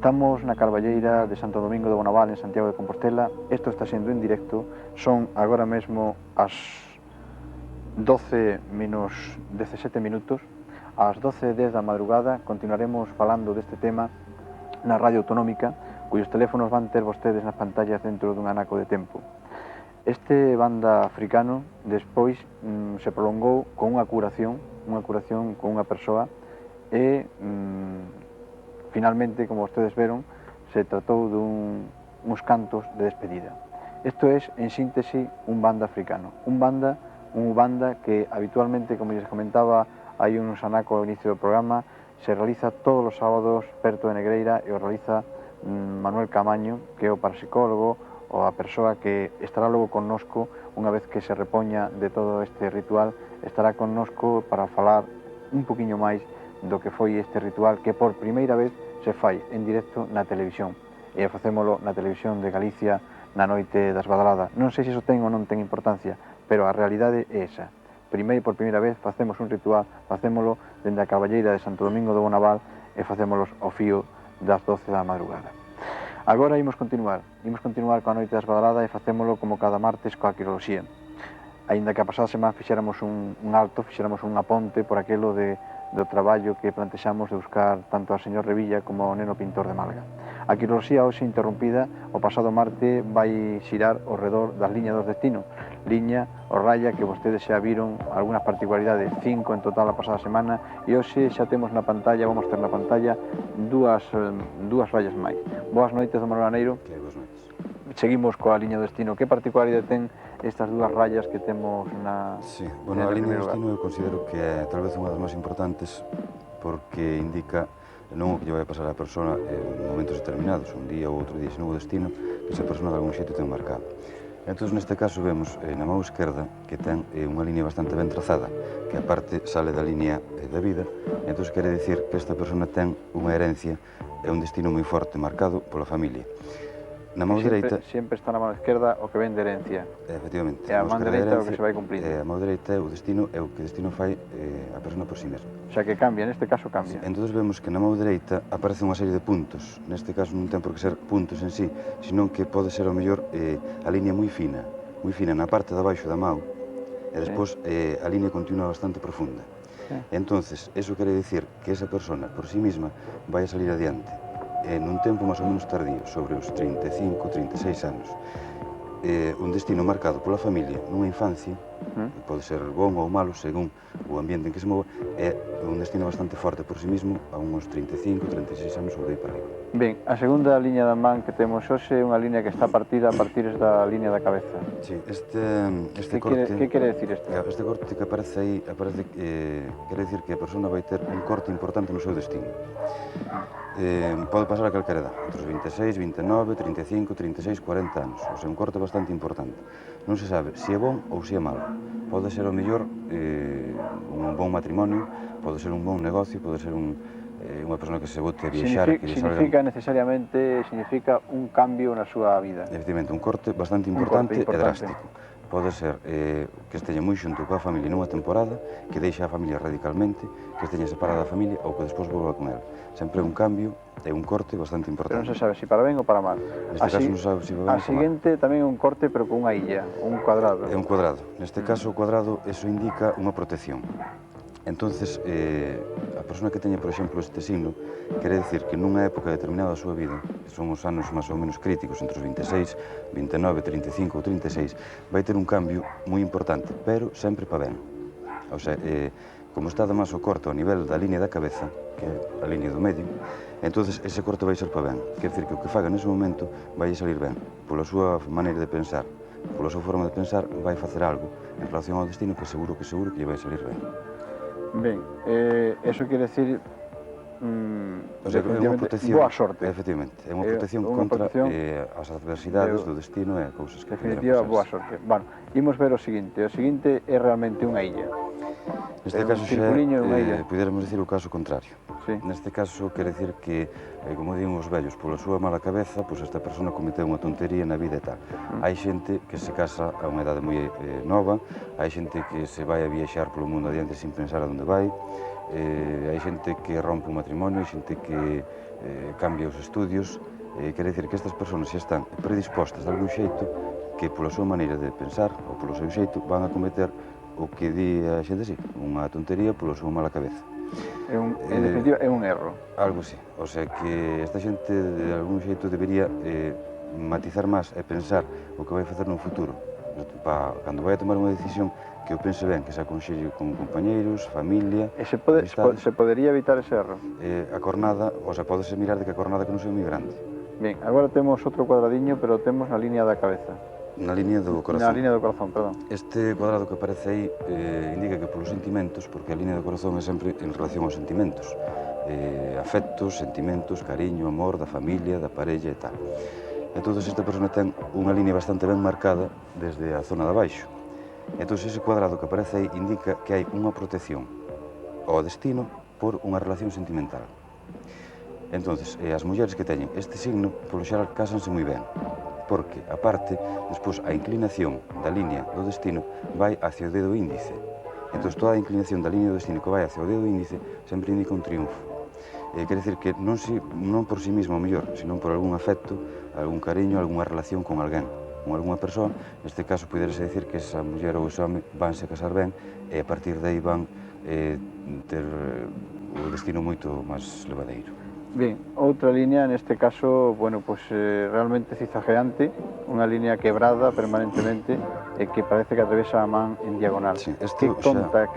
Estamos na Carballeira de Santo Domingo de Bonaval, en Santiago de Compostela. Isto está sendo en directo. Son agora mesmo as 12 menos 17 minutos. Ás 12:10 da madrugada continuaremos falando deste tema na Radio Autonómica, cuyos teléfonos van ter vostedes nas pantallas dentro dun anaco de tempo. Este banda africano despois se prolongou con unha curación con unha persoa e finalmente, como vostedes veron, se tratou duns cantos de despedida. Isto é, en síntese, un banda africano. Un banda que habitualmente, como lles comentaba hai uns anacos ao inicio do programa, se realiza todos os sábados perto de Negreira e o realiza Manuel Camaño, que é o parapsicólogo ou a persoa que estará logo connosco unha vez que se repoña de todo este ritual, estará connosco para falar un poquinho máis do que foi este ritual que por primeira vez se fai en directo na televisión, e facémolo na televisión de Galicia na noite das Badaladas. Non sei se iso ten ou non ten importancia, pero a realidade é esa. Por primeira vez facemos un ritual, facémolo dende a Carballeira de Santo Domingo de Bonaval e facémolos ao fío das 12 da madrugada. Agora imos continuar coa noite das Badaladas e facémolo como cada martes coa quiroloxía. Aínda que a pasada semana fixéramos un alto, fixéramos unha ponte por aquelo do traballo que plantexamos de buscar tanto ao señor Revilla como ao neno pintor de Malga. A quiroloxía hoxe interrompida, o pasado martes vai xirar ao redor das liñas dos destinos. Liña ou raya que vostedes xa viron algunhas particularidades, 5 en total a pasada semana, e hoxe xa temos na pantalla, vamos ter na pantalla dúas rayas máis. Boas noites, don Manuel Laneiro. Boas noites. Seguimos coa liña do destino. Que particularidade ten estas dúas rayas que temos na... Sí, bueno, a liña do destino eu considero que é tal vez unha das máis importantes porque indica non o que lle vai pasar á persoa en momentos determinados, un día ou outro día, senón o destino que esa persoa de algún xeito ten marcado. Entón, neste caso, vemos na mão esquerda que ten unha línea bastante ben trazada, que a parte sale da línea da vida, entón quere dicir que esta persona ten unha herencia e un destino moi forte marcado pola familia. Na mão dereita... Sempre está na mão esquerda o que ven de herencia. Efectivamente. E a mão dereita o que se vai cumplindo. A mão dereita é o que o destino fai a persona por si mesma. Xa que cambia, neste caso cambia. Entón vemos que na mão dereita aparece unha serie de puntos. Neste caso non ten por que ser puntos en sí, senón que pode ser ao mellor a línea moi fina na parte de abaixo da mão, e despois a línea continua bastante profunda. Entonces, eso quere dicir que esa persona por si mesma vai a salir adiante nun tempo máis ou menos tardío, sobre os 35, 36 anos. Un destino marcado pola familia nunha infancia, pode ser bon ou malo según o ambiente en que se mova, é un destino bastante forte por si mesmo a uns 35, 36 anos ou de aí para arriba. Ben, a segunda liña da man que temos hoxe é unha liña que está partida a partir da liña da cabeza. Sí, este corte... Que quere decir isto? Este corte que aparece aí, quere decir que a persona vai ter un corte importante no seu destino. Pode pasar a calquera edad, entre os 26, 29, 35, 36, 40 anos. O sea, un corte bastante importante. Non se sabe se é bon ou se é malo. Pode ser o mellor un bon matrimonio, pode ser un bon negocio, pode ser unha persona que se bote a viaxar. Significa un cambio na súa vida. Efectivamente, un corte bastante importante e drástico. Pode ser que esteña moi xunto coa familia nunha temporada, que deixa a familia radicalmente, que esteña separada da familia ou que despois volva con ela. Sempre un cambio e un corte bastante importante. Pero non se sabe se para ben ou para mal. Neste caso non se sabe se para ben ou para mal. A seguinte tamén é un corte pero con unha illa, un cuadrado. É un cuadrado. Neste caso o cuadrado, eso indica unha protección. Entonces, a persona que teña, por exemplo, este signo, quere dicir que nunha época determinada da súa vida, que son os anos máis ou menos críticos, entre os 26, 29, 35 ou 36, vai ter un cambio moi importante, pero sempre para ben. O sea, como está además o corte ao nivel da línea da cabeza, que é a línea do medio, entonces ese corte vai ser para ben. Quer dicir que o que faga nese momento vai salir ben, pola súa maneira de pensar, pola súa forma de pensar, vai facer algo en relación ao destino que seguro que lle vai salir ben. Ben, eso quere decir boa sorte. Efectivamente, é unha protección contra as adversidades do destino e cousas que definitiva, boa sorte. Bueno, imos ver o seguinte é realmente unha illa. Neste un caso xa circuliño e unha illa. puderemos dicir o caso contrario. Sí. Neste caso quere dicir que, como din os vellos, pola súa mala cabeza, pois esta persona cometeu unha tontería na vida e tal. Hai xente que se casa a unha idade moi nova, hai xente que se vai a viaxar polo mundo adiante sin pensar a onde vai, hai xente que rompe un matrimonio, hai xente que cambia os estudios, quere dicir que estas persoas xa están predispostas de algún xeito que pola súa maneira de pensar ou polo seu xeito van a cometer o que di a xente así, unha tontería pola súa mala cabeza. En definitiva, é un erro. Algo así, o sea que esta xente de algún xeito debería matizar máis e pensar o que vai facer no futuro. Cando vai a tomar unha decisión que o pense ben, que se aconxelle con compañeiros, familia, E se podería evitar ese erro? A cornada, o sea, podese mirar de que a cornada que non sea moi grande. Ben, agora temos outro cuadradiño, pero temos na línea da cabeza. Na línea do corazón. Na línea do corazón, perdón. Este cuadrado que aparece aí indica que polos sentimentos, porque a línea do corazón é sempre en relación aos sentimentos. Afectos, sentimentos, cariño, amor, da familia, da parella e tal. Entón, esta persona ten unha línea bastante ben marcada desde a zona de abaixo. Entón, ese cuadrado que aparece aí indica que hai unha protección ao destino por unha relación sentimental. Entón, as mulleres que teñen este signo, polo xeral, cásanse moi ben, porque, aparte, despois, a inclinación da línea do destino vai hacia o dedo índice. Entón, toda a inclinación da línea do destino que vai hacia o dedo índice sempre indica un triunfo. Quer dizer que non por si mesmo, ao mellor, senón por algún afecto, algún cariño, algunha relación con alguén, con algunha persoa. Neste caso, poderse dicir que esa muller ou ese home vanse casar ben e a partir de aí van ter o destino moito máis levadeiro. Ben, outra línea, neste caso, bueno, pues realmente cizajeante, unha línea quebrada permanentemente e que parece que atravesa a man en diagonal. Sí, que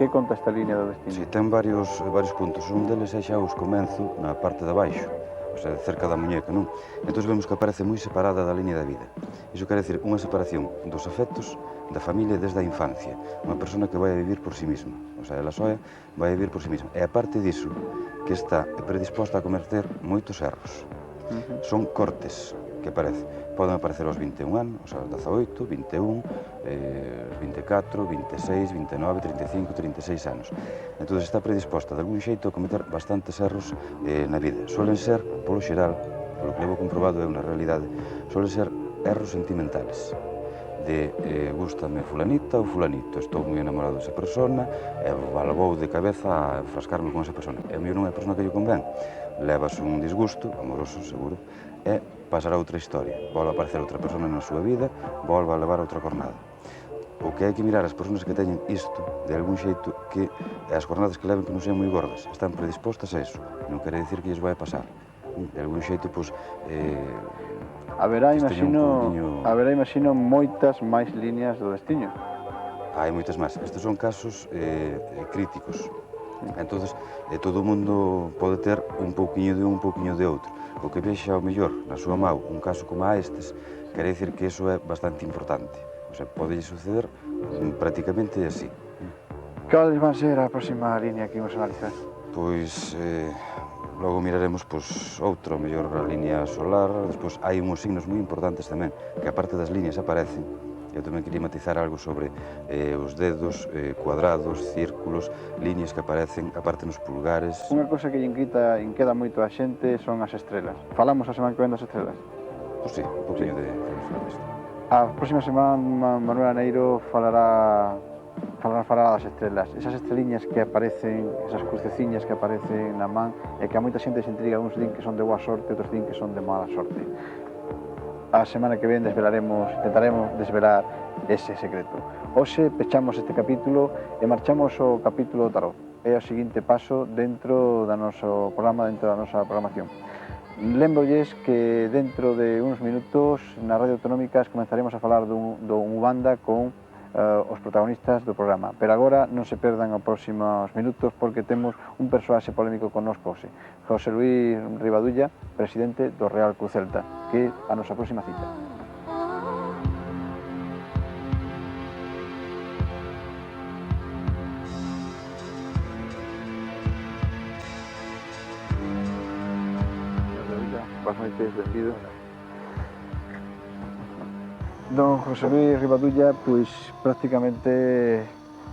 conta esta línea do destino? Sí, ten varios puntos. Un deles é xa os comenzo na parte de abaixo, o sea, cerca da muñeca, non? Entón vemos que aparece moi separada da línea da vida. Iso quere dicir unha separación dos afectos da familia desde a infancia. Unha persona que vai a vivir por si mesma, o sea, ela soa vai a vivir por si mesma. E aparte diso, que está predisposta a cometer moitos erros. Son cortes que aparecen. Poden aparecer aos 21 anos, aos 18, 21, 24, 26, 29, 35, 36 anos. Entón está predisposta de algún xeito a cometer bastantes erros na vida. Suelen ser, polo xeral, polo que levo comprobado é unha realidade, suelen ser erros sentimentales. De gústame fulanita ou fulanito, estou moi enamorado desa persona e vou de cabeza a enfrascarme con esa persona. E a mí non é a persona que lle convén. Levas un disgusto, amoroso, seguro, e pasará outra historia. Volve a aparecer outra persona na súa vida, volve a levar outra cornada. O que hai que mirar as persoas que teñen isto, de algún xeito, que as cornadas que leven que non sean moi gordas, están predispostas a eso. Non quere dicir que lles vai a pasar. De algún xeito, pois, Haberá, imagino, moitas máis líneas do destino. Hai moitas máis. Estes son casos críticos. Entón, todo o mundo pode ter un pouquiño de un pouquiño de outro. O que vexa ao mellor na súa mau un caso como a estes, quere dicir que iso é bastante importante. O sea, pode suceder prácticamente así. Cales van ser a próxima línea que imos analizar? Pois, logo miraremos outra, mellor a línea solar, despois hai uns signos moi importantes tamén, que aparte das líneas aparecen. Eu tamén quería matizar algo sobre os dedos, cuadrados, círculos, líneas que aparecen, aparte nos pulgares. Unha cousa que inqueda moito a xente son as estrelas. Falamos a semana que ven das estrelas? Pois sí, un poquinho de isto. A próxima semana Manuel Aneiro falará das estrelas, esas estreliñas que aparecen, esas cruceciñas que aparecen na man e que a moita xente se intriga, uns din que son de boa sorte, outros din que son de mala sorte. A semana que ven intentaremos desvelar ese secreto. Hoxe pechamos este capítulo e marchamos ao capítulo do tarot. É o seguinte paso dentro do noso programa, dentro da nosa programación. Lembrolles que dentro de uns minutos na Radio Autonómicas comenzaremos a falar do Umbanda con os protagonistas do programa. Pero agora non se perdan os próximos minutos porque temos un persoaxe polémico connosco hoxe, José Luis Rivadulla, presidente do Real Cruz Celta, que é a nosa próxima cita. Boas noites, benvido. Don José Luis Rivadulla, pois prácticamente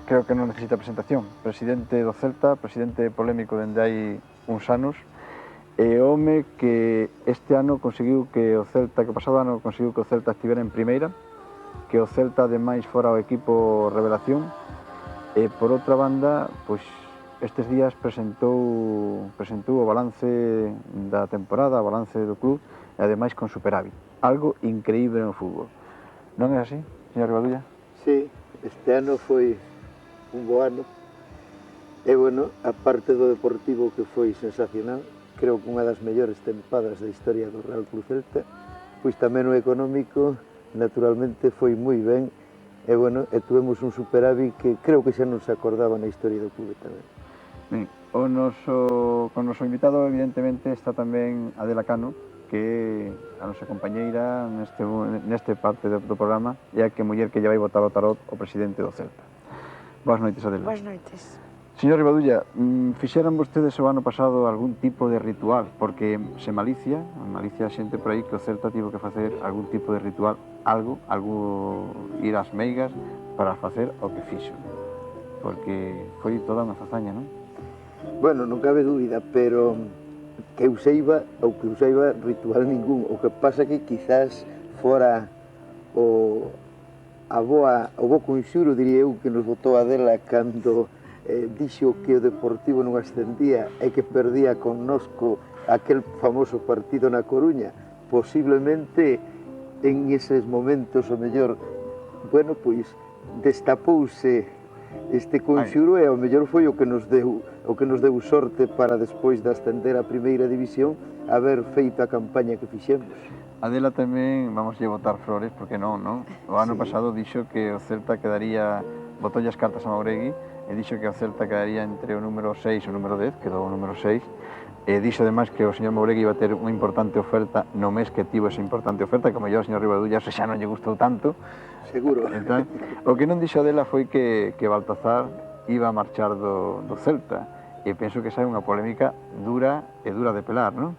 creo que non necesita presentación. Presidente do Celta, presidente polémico dende hai uns anos, e home que este ano conseguiu que o Celta, que o pasado ano conseguiu que o Celta estivera en primeira, que o Celta ademais fora o equipo revelación, e por outra banda, pois estes días presentou o balance da temporada, o balance do club, e ademais con superávit. Algo increíble no fútbol. Non é así, señor Rivadulla? Sí, este ano foi un bo ano. E, bueno, a parte do deportivo que foi sensacional, creo que unha das mellores tempadas da historia do Real Club Celta, pois tamén o económico, naturalmente, foi moi ben. E, bueno, tuvemos un superávit que creo que xa non se acordaba na historia do clube tamén. Ben, con o noso invitado, evidentemente, está tamén Adela Cano, que a nosa compañeira neste parte do programa é a que muller que lle vai botar o tarot o presidente do Celta. Boas noites, Adela. Boas noites. Señor Rivadulla, fixeran vostedes o ano pasado algún tipo de ritual, porque se malicia a xente por aí que o Celta tivo que facer algún tipo de ritual, algo ir ás meigas para facer o que fixo, porque foi toda unha fazaña, non? Bueno, non cabe dúbida, pero que eu saiba ritual ningún. O que pasa que quizás fora o bo conxuro, diría eu, que nos botou Adela cando dixo que o Deportivo non ascendía e que perdía connosco aquel famoso partido na Coruña. Posiblemente en eses momentos o mellor, bueno, pois destapouse este conxuro e ao mellor foi o que nos deu sorte para despois de ascender a primeira división haber feito a campaña que fixemos. Adela tamén, vamos a botar flores, porque non? O ano pasado dixo que o Celta quedaría, botou as cartas a Mauregui e dixo que o Celta quedaría entre o número 6 e o número 10, quedou o número 6, e dixo ademais que o señor Mauregui iba a ter unha importante oferta no mes que tivo esa importante oferta, que o mellor o señor Rivadulla xa non lle gustou tanto. Seguro. Entón, o que non dixo Adela foi que Baltazar iba a marchar do Celta, e penso que esa é unha polémica dura de pelar, non?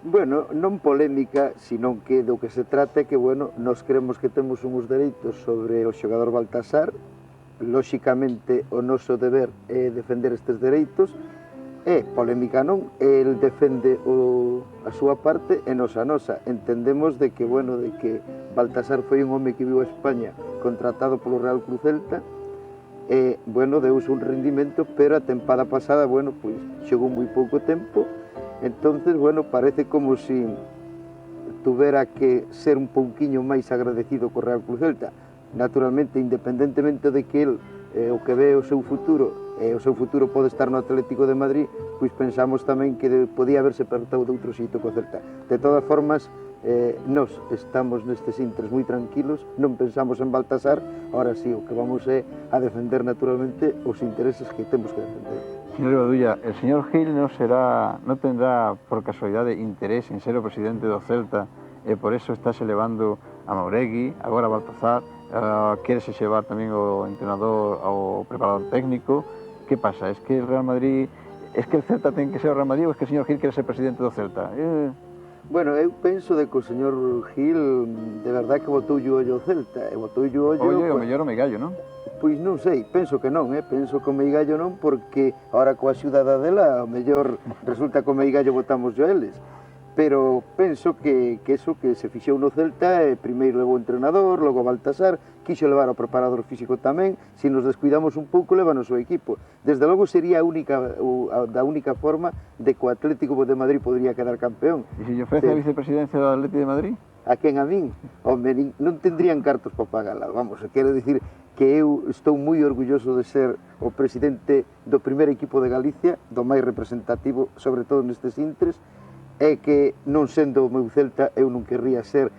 Bueno, non polémica, sino que do que se trata é que, bueno, nos creemos que temos uns dereitos sobre o xogador Baltasar. Lóxicamente, o noso deber é defender estes dereitos, e polémica non, el defende a súa parte e nos a nosa. Entendemos de que, bueno, de que Baltasar foi un home que viu a España contratado polo Real Club Celta, e, bueno, deuse un rendimento, pero a tempada pasada, bueno, pois xogou moi pouco tempo. Entonces, bueno, parece como si tuvera que ser un pouquiño máis agradecido co Real Club Celta. Naturalmente, independentemente de que el o que ve o seu futuro, e o seu futuro pode estar no Atlético de Madrid, pois pensamos tamén que podía haberse apertado de outro xeito co Celta. De todas formas, nós estamos nestes intres moi tranquilos, non pensamos en Baltasar. Ahora sí, o que vamos é a defender naturalmente os intereses que temos que defender. Señor Rivadulla, el señor Gil non tendrá por casualidade interés en ser o presidente do Celta e por eso estáse levando a Mauregui, agora a Baltazar, quérese llevar tamén o entrenador ao preparador técnico. Que pasa? Es que el Real Madrid, es que el Celta ten que ser o Real Madrid ou es que o señor Gil quere ser presidente do Celta? Bueno, eu penso de que o señor Gil de verdad que botou o ollo ao Celta, e botou o ollo... Oye, o mellor o Meigallo, non? Pois non sei, penso que non, penso que o Meigallo non, porque ahora coa axuda da dela, o mellor resulta que o Meigallo botamos yo eles. Pero penso que eso que se fixou no Celta, primeiro levou o entrenador, logo o Baltasar, quixo levar ao preparador físico tamén, se nos descuidamos un pouco, levanos o equipo. Desde logo sería a única forma de que o Atlético de Madrid podría quedar campeón. E se lle ofrece a vicepresidencia do Atlético de Madrid? A quen? A min? Home, non tendrían cartos para pagala, vamos, quero dicir que eu estou moi orgulloso de ser o presidente do primeiro equipo de Galicia, do máis representativo, sobre todo nestes intres, é que non sendo o meu Celta eu non querría ser,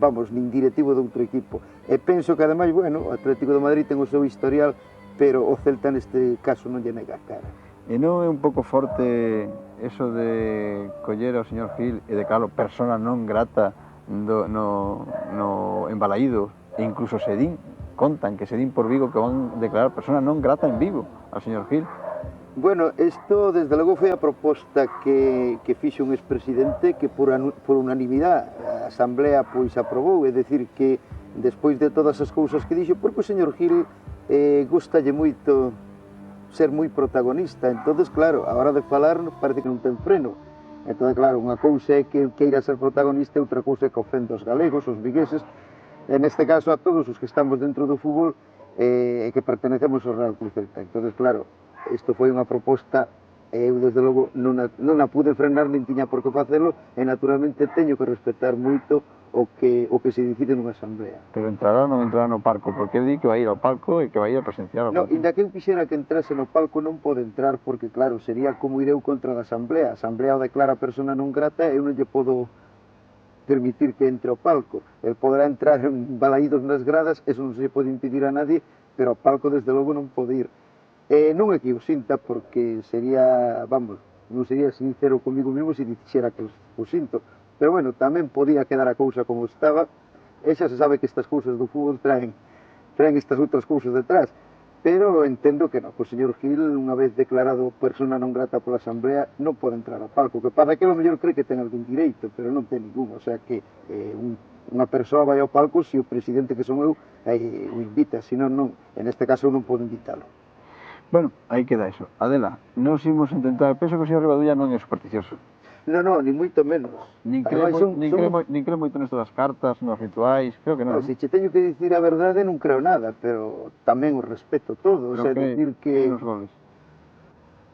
vamos, nin directivo de outro equipo. E penso que ademais, bueno, o Atlético de Madrid ten o seu historial, pero o Celta neste caso non lle nega a cara. E non é un pouco forte eso de coller ao señor Gil e de claro, persona non grata no embalaído, e incluso contan que se din por Vigo que van declarar persona non grata en Vigo ao señor Gil? Bueno, isto desde logo foi a proposta que fixo un expresidente que por unanimidade a Asamblea pois aprobou, é dicir que despois de todas as cousas que dixo, porque o señor Gil gustalle moito ser moi protagonista, entonces claro, a hora de falar parece que non ten freno. Entón, claro, unha cousa é que queira ser protagonista e outra cousa é que ofenda os galegos, os vigueses, e neste caso a todos os que estamos dentro do fútbol e que pertenecemos ao Real Club Celta. Entón, claro, isto foi unha proposta e eu, desde logo, non a pude frenar, nin tiña por que facelo, e naturalmente teño que respetar moito o que se decide nunha asamblea. Pero entrará ou non entrará no palco? Porque di que vai ir ao palco e que vai ir a presenciar o No, palco. inda que eu quixera que entrase no palco non pode entrar porque, claro, sería como ir eu contra a asamblea. A asamblea o declara persona non grata e eu non lle podo permitir que entre ao palco. El poderá entrar en balaídos nas gradas, eso non se pode impedir a nadie, pero ao palco desde logo non pode ir. Non é que o sinta porque sería, vamos, non sería sincero comigo mesmo se dixera que o sinto. Pero bueno, tamén podía quedar a cousa como estaba, e xa se sabe que estas cousas do fútbol traen estas outras cousas detrás. Pero entendo que non, o señor Gil, unha vez declarado persona non grata pola asamblea, non pode entrar ao palco, que para que o mellor cree que ten algún direito, pero non ten ningún, o sea que unha persoa vai ao palco se o presidente que son eu o invita, senón non, en este caso eu non podo invitalo. Bueno, aí queda eso. Adela, nos imos intentar, penso que o señor Rivadulla non é supersticioso. Non, ni moito menos. Nin cree moito nesto das cartas, nos rituais, creo que non. Se che teño que dicir a verdade, non creo nada, pero tamén o respeto todo. O sea, decir que nos goles.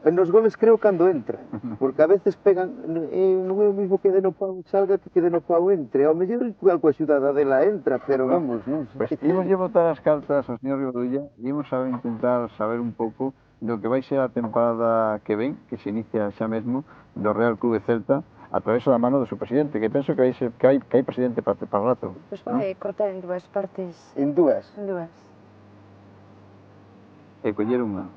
Nos goles creo cando entra, porque a veces pegan, non é o mismo que de no pau salga que de no pau entre. Ao mellor igual coa axuda dela entra, pero vamos, non sei. Pues imos lle botar as cartas ao señor Rivadulla e imos a intentar saber un pouco do que vai ser a temporada que ven, que se inicia xa mesmo, do Real Club Celta, a través da mano do seu presidente, que penso que hai presidente para rato. Pois vai cortar en dúas partes. En dúas? En dúas. E coller unha.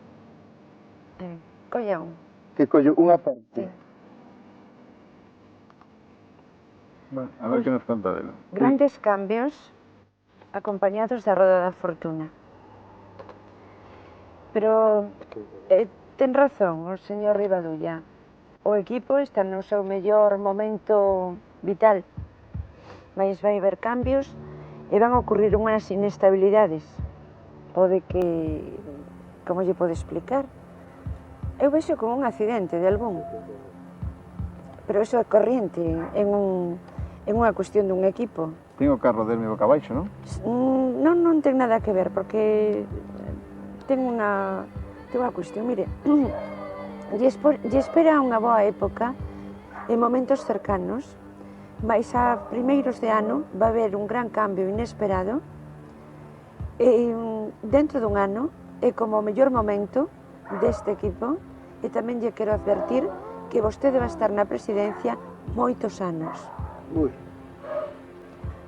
Colla un. Que collo unha parte? Sí. Bueno, a ver que nos conta dela. Grandes cambios acompañados da Roda da Fortuna. Pero ten razón o señor Rivadulla. O equipo está no seu mellor momento vital, mas vai haber cambios e van a ocurrir unhas inestabilidades. Pode que, como lle pode explicar? Eu vexo como un accidente de algún, pero iso é corriente en unha cuestión dun equipo. Ten o carro del meu cabaixo, non? Non ten nada que ver, porque ten unha cuestión, mire, lle espera unha boa época en momentos cercanos, mas a primeiros de ano vai haber un gran cambio inesperado e dentro dun ano é como o mellor momento deste equipo e tamén lle quero advertir que vostede vai estar na presidencia moitos anos.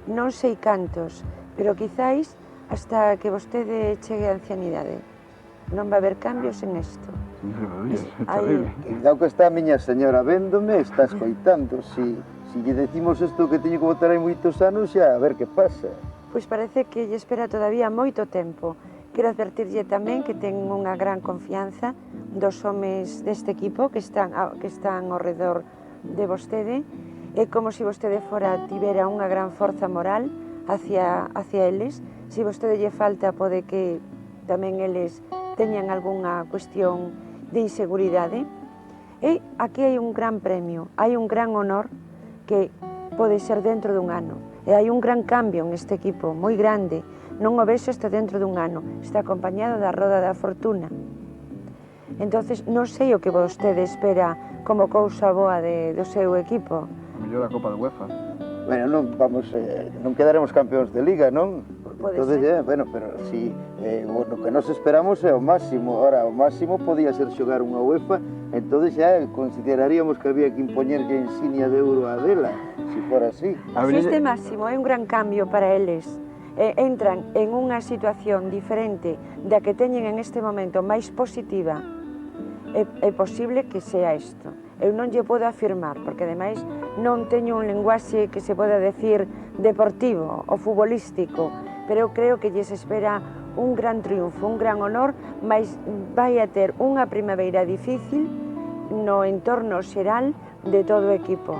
Non sei cantos, pero quizáis hasta que vostede chegue á ancianidade. Non vai haber cambios en isto. Cuidado que está a miña señora véndome, está escoitando. Si lle decimos isto que teño que votar hai moitos anos, xa a ver que pasa. Pois parece que lle espera todavía moito tempo. Quero advertirlle tamén que ten unha gran confianza dos homes deste equipo que están ao redor de vostede. É como se vostede tivera unha gran forza moral hacia eles. Se vostede lle falta, pode que tamén eles teñan algunha cuestión de inseguridade. E aquí hai un gran premio, hai un gran honor que pode ser dentro dun ano. E hai un gran cambio neste equipo, moi grande. Non o vexo hasta dentro dun ano, está acompañado da Roda da Fortuna. Entonces, non sei o que vostede espera como cousa boa do seu equipo. A mellor a Copa de UEFA. Bueno, non quedaremos campeóns de Liga, non? Pode ser. Bueno, pero si o que nos esperamos é o máximo. Ora, o máximo podía ser xogar unha UEFA, entón xa consideraríamos que había que impoñerlle a insignia de euro a Adela, se fora así. Si este máximo é un gran cambio para eles, entran en unha situación diferente da que teñen en este momento máis positiva, é posible que sea isto. Eu non lle podo afirmar, porque ademais non teño un lenguaxe que se poda decir deportivo ou futbolístico, pero eu creo que lles espera un gran triunfo, un gran honor, mas vai a ter unha primavera difícil no entorno xeral de todo o equipo.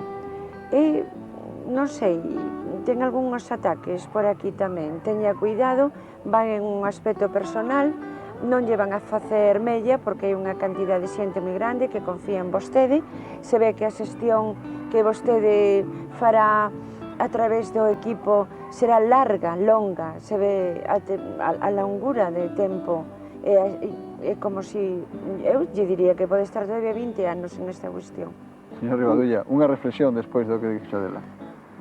E non sei, ten algúns ataques por aquí tamén. Teña cuidado, van en un aspecto personal, non lle van a facer mella porque hai unha cantidad de xente moi grande que confía en vostede. Se ve que a xestión que vostede fará a través do equipo será larga, longa, se ve a longura de tempo. É como si, eu lle diría que pode estar todavía 20 anos en esta cuestión. Señor Rivadulla, unha reflexión despois do que dixo dela.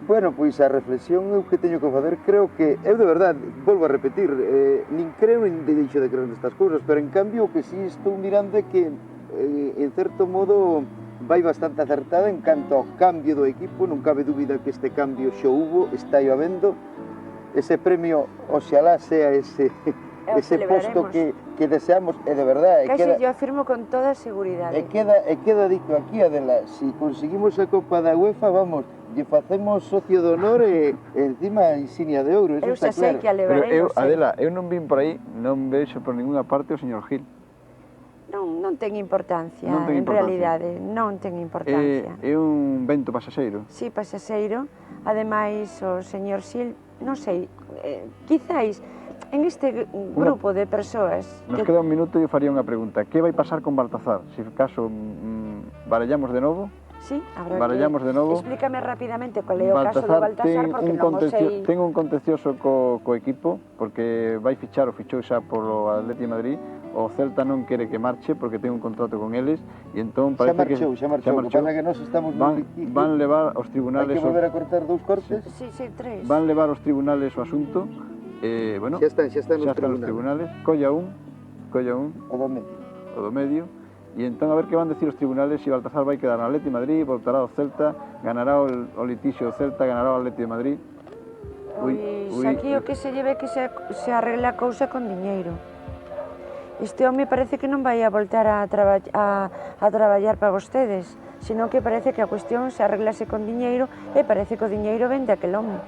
Bueno, pois a reflexión eu que teño que facer, creo que, eu de verdade, volvo a repetir, nin creo nin deixo de creer nestas cousas, pero en cambio o que si estou mirando é que, en certo modo, vai bastante acertada en canto ao cambio do equipo, non cabe dúbida que este cambio xa hubo, está aí habendo, ese premio, oxalá sea ese posto que deseamos, e de verdade... Casi yo afirmo con toda seguridade. E queda dito aquí, Adela, si conseguimos a Copa da UEFA, vamos, lle facemos socio de honor e encima insignia de ouro, eso está claro. Eu xa sei que a levaremos. Adela, eu non vin por aí, non vexo por ninguna parte o señor Gil. Non ten importancia, en realidade, non ten importancia. É un vento pasaxeiro? Si, pasaxeiro. Ademais, o señor Xil, non sei, quizáis en este grupo de persoas... Nos queda un minuto e eu faría unha pregunta. Que vai pasar con Baltazar? Se caso barallamos de novo? Sí, habrá barallamos que... de novo. Explícame rapidamente qual é o caso de Baltasar, porque non o sei... Ten un contencioso co equipo, porque vai fichar, o fichou xa polo Atleti de Madrid, o Celta non quere que marche porque ten un contrato con eles, e entón parece que... Xa marchou, o que pasa que nós estamos... Van levar aos tribunales... Hai que volver a cortar 2 cortes? Sí, 3. Van levar aos tribunales o asunto, bueno... Xa están os tribunales. Colla un, o do medio, e entón a ver que van decir os tribunales se Baltazar vai quedar no Atleti de Madrid, voltará ao Celta, ganará o litixio do Celta, ganará o Atleti de Madrid. Pois aquí o que se lleve que se arregla a cousa con diñeiro. Este home parece que non vai a voltar a traballar para vostedes, senón que parece que a cuestión se arreglase con diñeiro e parece que o diñeiro vende aquel home.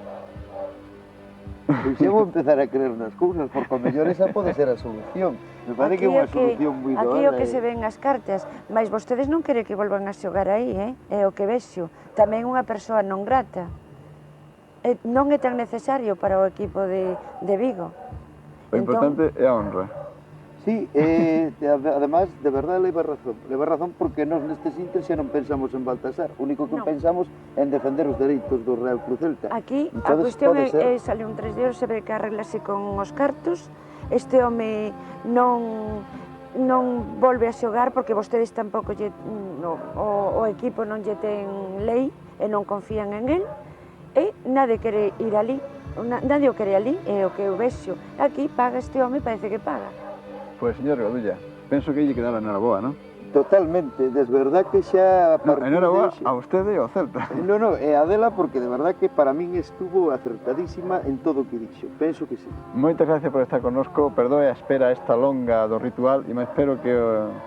Pois eu vou empezar a creer nas cousas, porque o mellor esa pode ser a solución. Me parece que é unha solución moi doada. Aquí o que se ven as cartas, mas vostedes non queren que volvan a xogar aí, é o que vexo. Tamén unha persoa non grata. Non é tan necesario para o equipo de Vigo. O importante é a honra. Sí, además, de verdade leva razón porque nós nestes intres xa non pensamos en Baltasar, o único que pensamos é en defender os dereitos do Real Cruz Celta. Aquí a cuestión é sale un 3 de ouro, se ve que arreglase con os cartos, este home non volve a xogar porque vostedes tampouco o equipo non lle ten lei e non confían en el, e nadie quere ir ali, nadie o quere ali, é o que eu vexo. Aquí paga este home, parece que paga. Pois, señor Rivadulla, penso que lle quedara enhoraboa, non? Totalmente, de verdad que xa... Enhoraboa a vostede e ao Celta. Non, é a dela porque de verdad que para min estuvo acertadísima en todo o que dixo, penso que sí. Moitas gracias por estar connosco, perdoe a espera esta longa do ritual e me espero que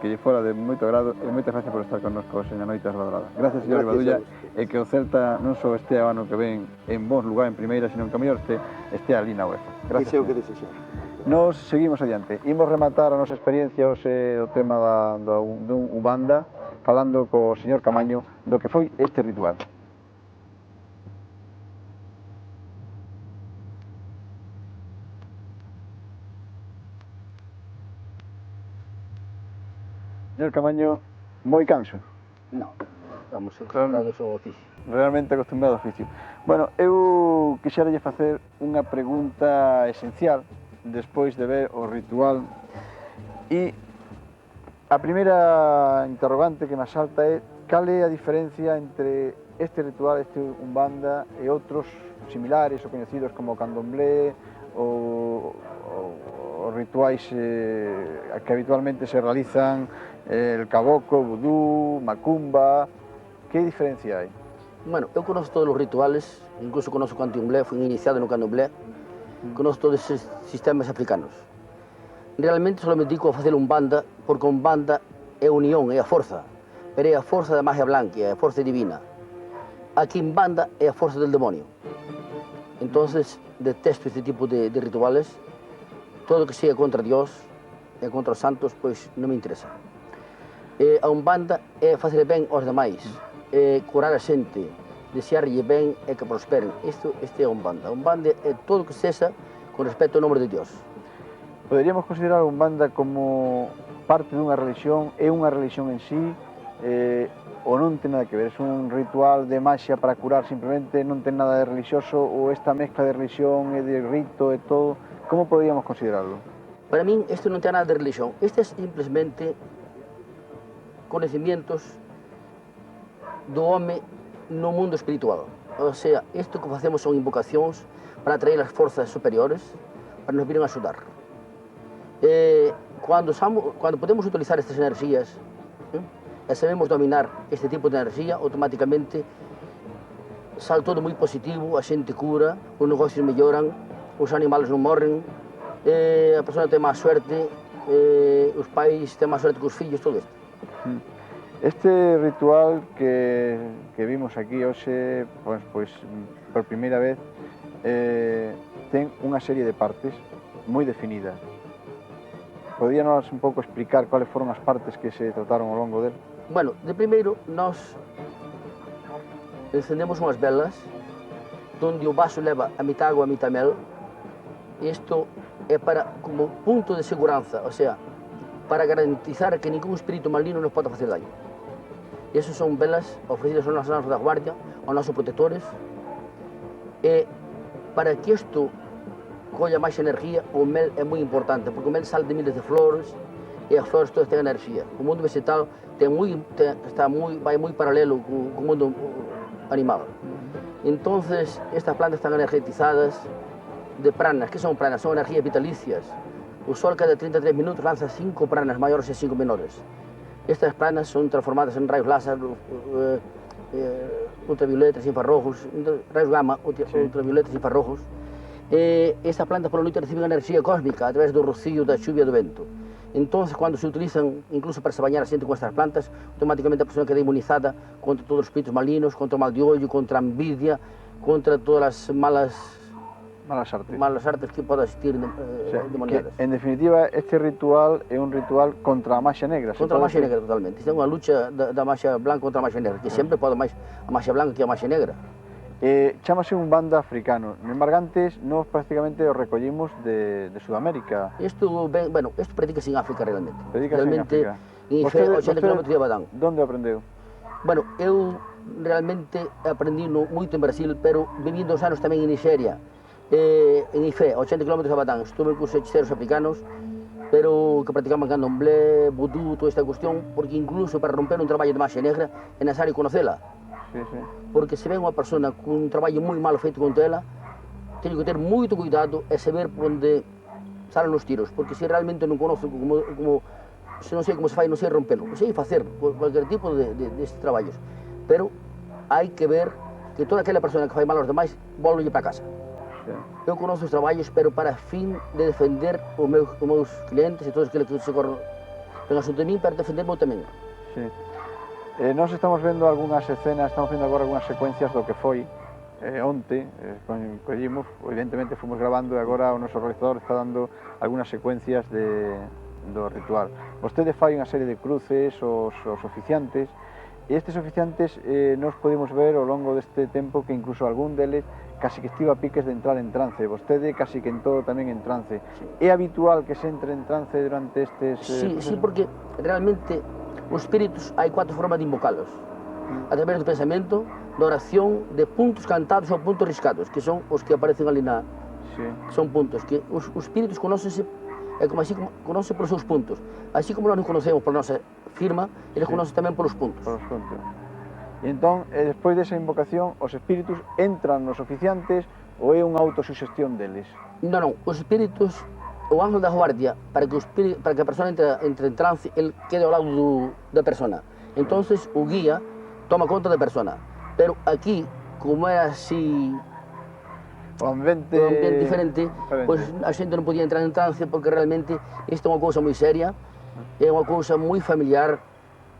lle fora de moito agrado e moitas gracias por estar connosco, señor Noitas Ladrada. Gracias, señor Rivadulla, e que o Celta non só este ano que ven en bons lugar en primeira, sino que a mellor este ali na UEFA. Gracias. Que o que desexamos. Nos seguimos adiante. Imos rematar a nosa experiencia do tema dun Ubanda, falando co señor Camaño do que foi este ritual. Señor Camaño, moi canso. Non, estamos acostumbrados ao oficio. Realmente acostumbrado ao oficio. Bueno, eu quixeralle facer unha pregunta esencial despois de ver o ritual e a primeira interrogante que me asalta é cal é a diferencia entre este ritual, este Umbanda e outros similares ou coñecidos como o candomblé ou rituais que habitualmente se realizan el caboclo, vudú, macumba. Que diferencia hai? Bueno, eu conozco todos os rituales, incluso conozco o candomblé, fui iniciado no candomblé. Conozco todos esos sistemas africanos. Realmente só me dedico a facer Umbanda, porque Umbanda é a unión, é a forza, pero é a forza da magia blanca, é a forza divina. Aquí en Banda é a forza del demonio. Entonces, detesto este tipo de rituales. Todo que sea contra Dios e contra os santos, pois non me interesa. A Umbanda é facer ben aos demais, é curar a xente, desearlle ben e que prosperen. Este é a Umbanda. A Umbanda é todo o que sexa con respecto ao nome de Dios. Poderíamos considerar a Umbanda como parte dunha religión, é unha religión en sí, ou non ten nada que ver, é un ritual de maxia para curar simplemente, non ten nada de religioso, ou esta mezcla de religión e de rito e todo, como podríamos considerarlo? Para min, isto non ten nada de religión. Este é simplesmente conhecimentos do home no mundo espiritual. O sea, isto que facemos son invocacións para atraer as forzas superiores para nos viren a axudar. Cuando podemos utilizar estas enerxías e sabemos dominar este tipo de enerxía, automáticamente sale todo moi positivo, a xente cura, os negocios melloran, os animales non morren, a persona ten máis suerte, os pais ten máis suerte que os fillos, todo isto. Este ritual que vimos aquí hoxe, pois por primeira vez, ten unha serie de partes moi definidas. Podíanos un pouco explicar cuáles foron as partes que se trataron ao longo del? Bueno, de primeiro, nós encendemos unhas velas donde o vaso leva a mitad agua, a mitad mel. Isto é para como punto de seguranza, o sea, para garantizar que ningún espírito maligno nos pode facer daño. E esas son velas ofrecidas aos nosos anjos da guardia, aos nosos protectores, e para que isto colla máis energía, o mel é moi importante, porque o mel sale de miles de flores, e as flores todas têm enerxía. O mundo vegetal vai moi paralelo co mundo animal. Entonces, estas plantas están energetizadas de pranas. Que son pranas? Son energías vitalicias. O sol cada 33 minutos lanza 5 pranas maiores e 5 menores. Estas pranas son transformadas en rayos láser, ultravioletas, infrarrojos, rayos gamma, ultravioletas, infrarrojos. Estas plantas por la noite reciben enerxía cósmica a través do rocío, da chuvia, do vento. Entonces, cuando se utilizan incluso para se bañar a xente con estas plantas, automáticamente a persona queda inmunizada contra todos os espíritus malignos, contra o mal de ollo, contra a envidia, contra todas as malas artes que poda existir demoniadas. En definitiva, este ritual é un ritual contra a maxia negra. Contra a maxia negra, totalmente. Isto é unha lucha da maxia blanca contra a maxia negra, que sempre pode máis a maxia blanca que a maxia negra. Chámase un banda africano. En Margantes nós prácticamente o recollimos de Sudamérica. Isto practica en África realmente. Realmente, en Ife, 80 km de Abadán. Onde aprendeu? Bueno, eu realmente aprendi moito en Brasil, pero viví 2 anos tamén en Nigeria. En Ife, 80 km de Abadán. Estuve en curso de hechiceiros africanos, pero que practicaban candomblé, vudú, toda esta cuestión, porque incluso para romper un traballo de maxia negra é necesario conocela. Sí. Porque se ven unha persona con un traballo moi malo feito contra ela, teño que ter moito cuidado e saber por onde salen os tiros, porque se realmente non conozo se non sei como se fai, non sei rompelo, non sei facer cualquier tipo destes traballos, pero hai que ver que toda aquela persona que fai mal aos demais volve para casa. Sí. Eu conozo os traballos, pero para fin de defender os meus clientes e todos aqueles que se corren en asunto de min, para defenderme tamén. Sí. Nós estamos vendo algunhas escenas, estamos vendo agora algunhas secuencias do que foi onte, collimos, evidentemente fomos grabando e agora o noso realizador está dando algunhas secuencias do ritual. Vostede fai unha serie de cruces os oficiantes, e estes oficiantes nos podemos ver ao longo deste tempo que incluso algún deles casi que estiva a piques de entrar en trance, vostede casi que en todo tamén en trance. É habitual que se entre en trance durante estes... Sí, porque realmente os espíritus hai 4 formas de invocalos. A través do pensamento, da oración, de puntos cantados ou puntos riscados, que son os que aparecen ali son puntos, que os espíritus conócense, como así conocen polos seus puntos. Así como nós nos conocemos pola nosa firma, eles conocen tamén polos puntos. E entón, despois desa invocación, os espíritus entran nos oficiantes ou é unha autosugestión deles? Non, os espíritus, o ángel da guardia, para que a persona entre en trance, ele quede ao lado da persona. Entonces, o guía toma conta da persona. Pero aquí, como é así... O ambiente diferente, pois a xente non podía entrar en trance, porque realmente isto é unha cousa moi seria, é unha cousa moi familiar,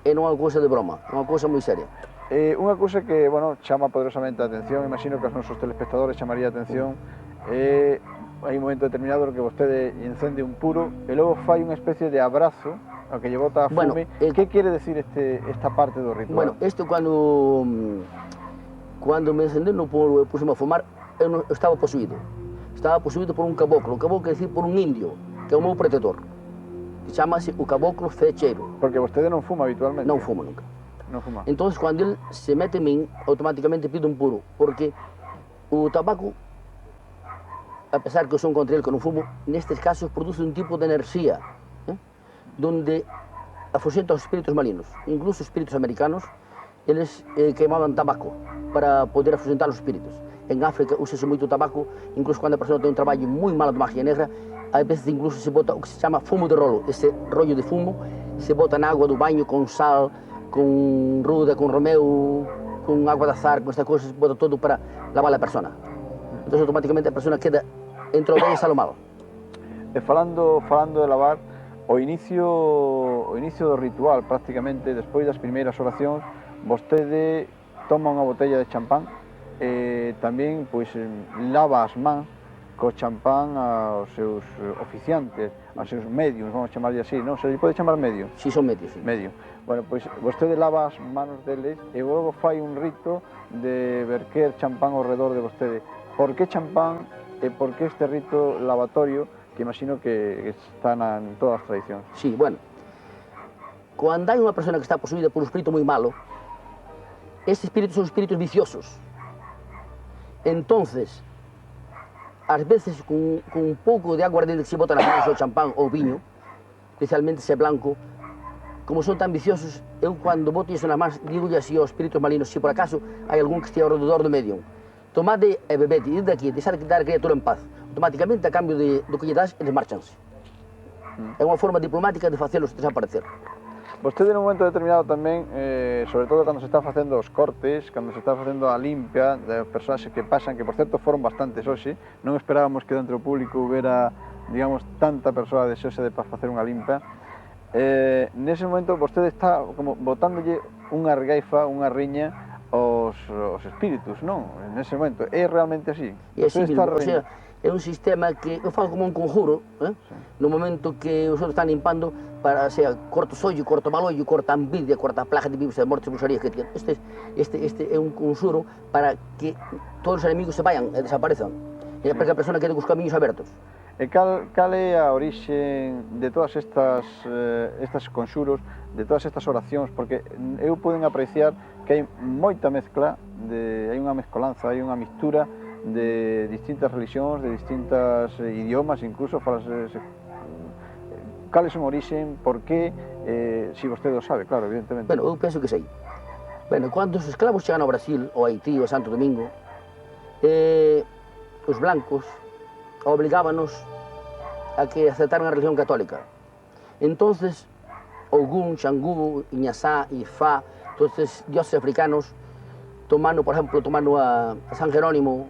e non é unha cousa de broma, é unha cousa moi seria. Unha cousa que, chama poderosamente a atención, imagino que aos nosos telespectadores chamaría a atención, hai un momento determinado no que vostede encende un puro e logo fai unha especie de abrazo ao que lle bota a fume. Que quere decir esta parte do ritual? Bueno, isto cando Quando me encendeu no puro e puse-me a fumar, eu estava possuído. Estava possuído por um caboclo. O caboclo quer dizer por um índio, que é o meu protetor. Que chama-se o caboclo fecheiro. Porque você não fuma habitualmente? Não fuma nunca. Não fuma. Então, quando ele se mete em mim, automaticamente pido um puro. Porque o tabaco, apesar que eu sou contra ele, que eu não fumo, nestes casos produz um tipo de energia, onde afugenta os espíritos malignos. Incluso os espíritos americanos, eles queimavam tabaco para poder afugentar os espíritos. Em África usa-se muito tabaco, incluso quando a pessoa tem um trabalho muito malo de magia negra, às vezes incluso se bota o que se chama fumo de rolo. Esse rollo de fumo se bota na água do banho com sal, com ruda, com romeu, com água de azar, com estas coisas, se bota todo para lavar a pessoa. Então automaticamente a pessoa queda entre o bem e sale o mal. E falando de lavar, o inicio do ritual, prácticamente, despois das primeiras oracións, vostede toma unha botella de champán e tamén pois, lava as mans co champán aos seus oficiantes, aos seus medios, vamos chamarlle así, non? Se lle pode chamar medio? Si, son medios, sí. Medio. Bueno, pois vostede lava as manos deles e logo fai un rito de verquer champán ao redor de vostede. Por que champán e por que este rito lavatorio que imagino que está en todas as tradicións? Sí, bueno. Cando hai unha persona que está posuída por un espírito moi malo, estes espíritus son espíritus viciosos. Entonces, ás veces con un pouco de agua ardente que se bota nas mãos ou champán ou viño, especialmente se é blanco, como son tan viciosos, eu cando boto iso nas mãos, digo-lhe así aos espíritus malignos, se por acaso hai algún que estea ao redor do medium, tomade e bebete, id daqui, deixar de dar a criatura en paz. Automáticamente, a cambio do que lle das, eles marchanse. É unha forma diplomática de facelos desaparecer. Vostede en un momento determinado tamén, sobre todo cando se está facendo os cortes, cando se está facendo a limpia das persoas que pasan, que por certo foron bastantes hoxe, non esperábamos que dentro do público houbera, digamos, tanta persoa deseosa de facer unha limpia. Nese momento vostede está como botándolle unha regaifa, unha riña aos espíritus, non? Nese momento, é realmente así? É así mesmo, o sea, é un sistema que eu fago como un conjuro, sí. No momento que os outros están limpando, para, sea, corta o sollo, corta o mal ollo, corta a envidia, corta a plaga de vivos e de mortes e bruxarías que tienen. Este é un conjuro para que todos os enemigos se vayan e desaparezan, e para que a persona quede cos camiños abertos. E cal é a orixe de todas estas conxuros, de todas estas oracións, porque eu poden apreciar que hai moita mezcla, hai unha mezcolanza, hai unha mistura de distintas religións, de distintas idiomas, incluso cal é a orixe, por que, se vostede o sabe, claro, evidentemente. Bueno, eu penso que sei. Bueno, cando os esclavos chegan ao Brasil, ao Haití, ao Santo Domingo, os blancos obligábanos a que aceptaran a religión católica. Entonces, Ogún, Xangú, Iñazá, Ifá, todos estes dioses africanos, tomando, por exemplo, tomando a San Jerónimo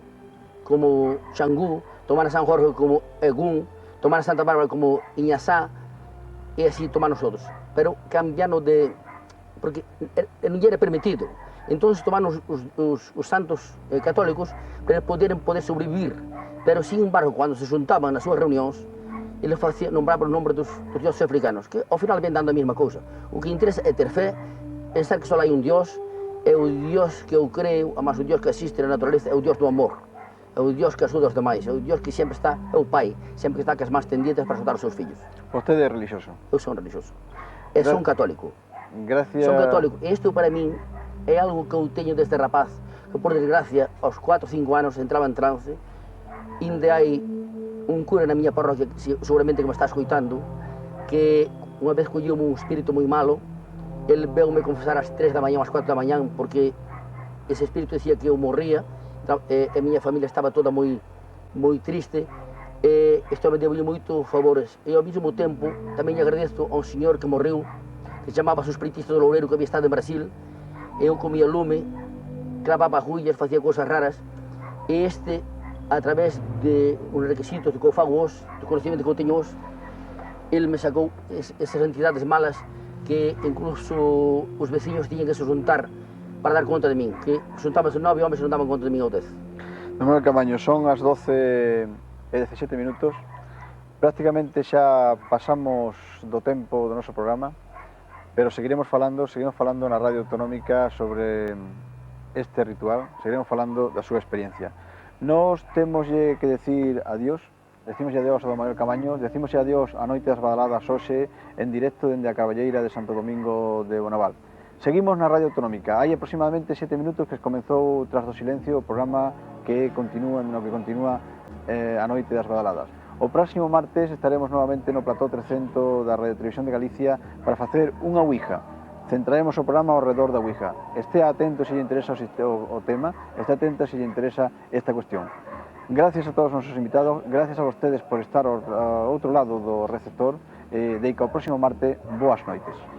como Xangú, tomando a San Jorge como Egún, tomando a Santa Bárbara como Iñazá, e así tomar nosotros. Pero cambiando de... porque non era permitido. Entón tomaron os santos católicos para poder sobrevivir. Pero, sin embargo, cando se xuntaban nas súas reunións, eles nombraban o nombre dos dioses africanos, que ao final ven dando a mesma cousa. O que interesa é ter fé, pensar que só hai un dios, é o dios que eu creo, mas o dios que existe na natureza é o dios do amor. É o dios que axuda os demais, é o dios que sempre está, é o pai, sempre que está cas más tendientes para axudar os seus fillos. Vostede é religioso? Eu son religioso. E son católico. Gracias. Son católico. E isto para min é algo que eu teño desde rapaz, que por desgracia, aos 4 ou 5 anos entraba en trance, inde hai un cura na miña parroquia, seguramente que me está escoitando, que unha vez colleume un espírito moi malo, ele veume confesar ás 3 da mañá, ás 4 da mañá, porque ese espírito decía que eu morría, e a miña familia estaba toda moi triste, e isto me deulle moito favores. E ao mesmo tempo tamén lle agradezo a un señor que morreu, que se chamaba o espiritista do Loureiro, que había estado en Brasil, e eu comía lume, clavaba agullas, facía cousas raras, e este, a través de uns requisitos que eu fago hoxe, do conocimiento que eu teño hoxe, ele me sacou esas entidades malas que incluso os veciños tiñen que se xuntar para dar conta de min, que xuntábanse 9 homes e non daban conta de min ao 10. Don Manuel Camaño, son as 12:17 minutos. Prácticamente xa pasamos do tempo do noso programa, pero seguiremos falando na Radio Autonómica sobre este ritual, seguiremos falando da súa experiencia. Nós temos que decir adiós, decimos adiós a don Manuel Camaño, decimos adiós a Noite das Badaladas hoxe en directo dende a Carballeira de Santo Domingo de Bonaval. Seguimos na Radio Autonómica, hai aproximadamente 7 minutos que comezou Tras do Silencio, o programa que continúa a Noite das Badaladas. O próximo martes estaremos novamente no plató 300 da Radio Televisión de Galicia para facer unha ouija. Centraremos o programa ao redor da ouija. Estea atento se lle interesa o tema, estea atenta se lle interesa esta cuestión. Gracias a todos os nosos invitados, gracias a vostedes por estar ao outro lado do receptor, e deica ao próximo martes, boas noites.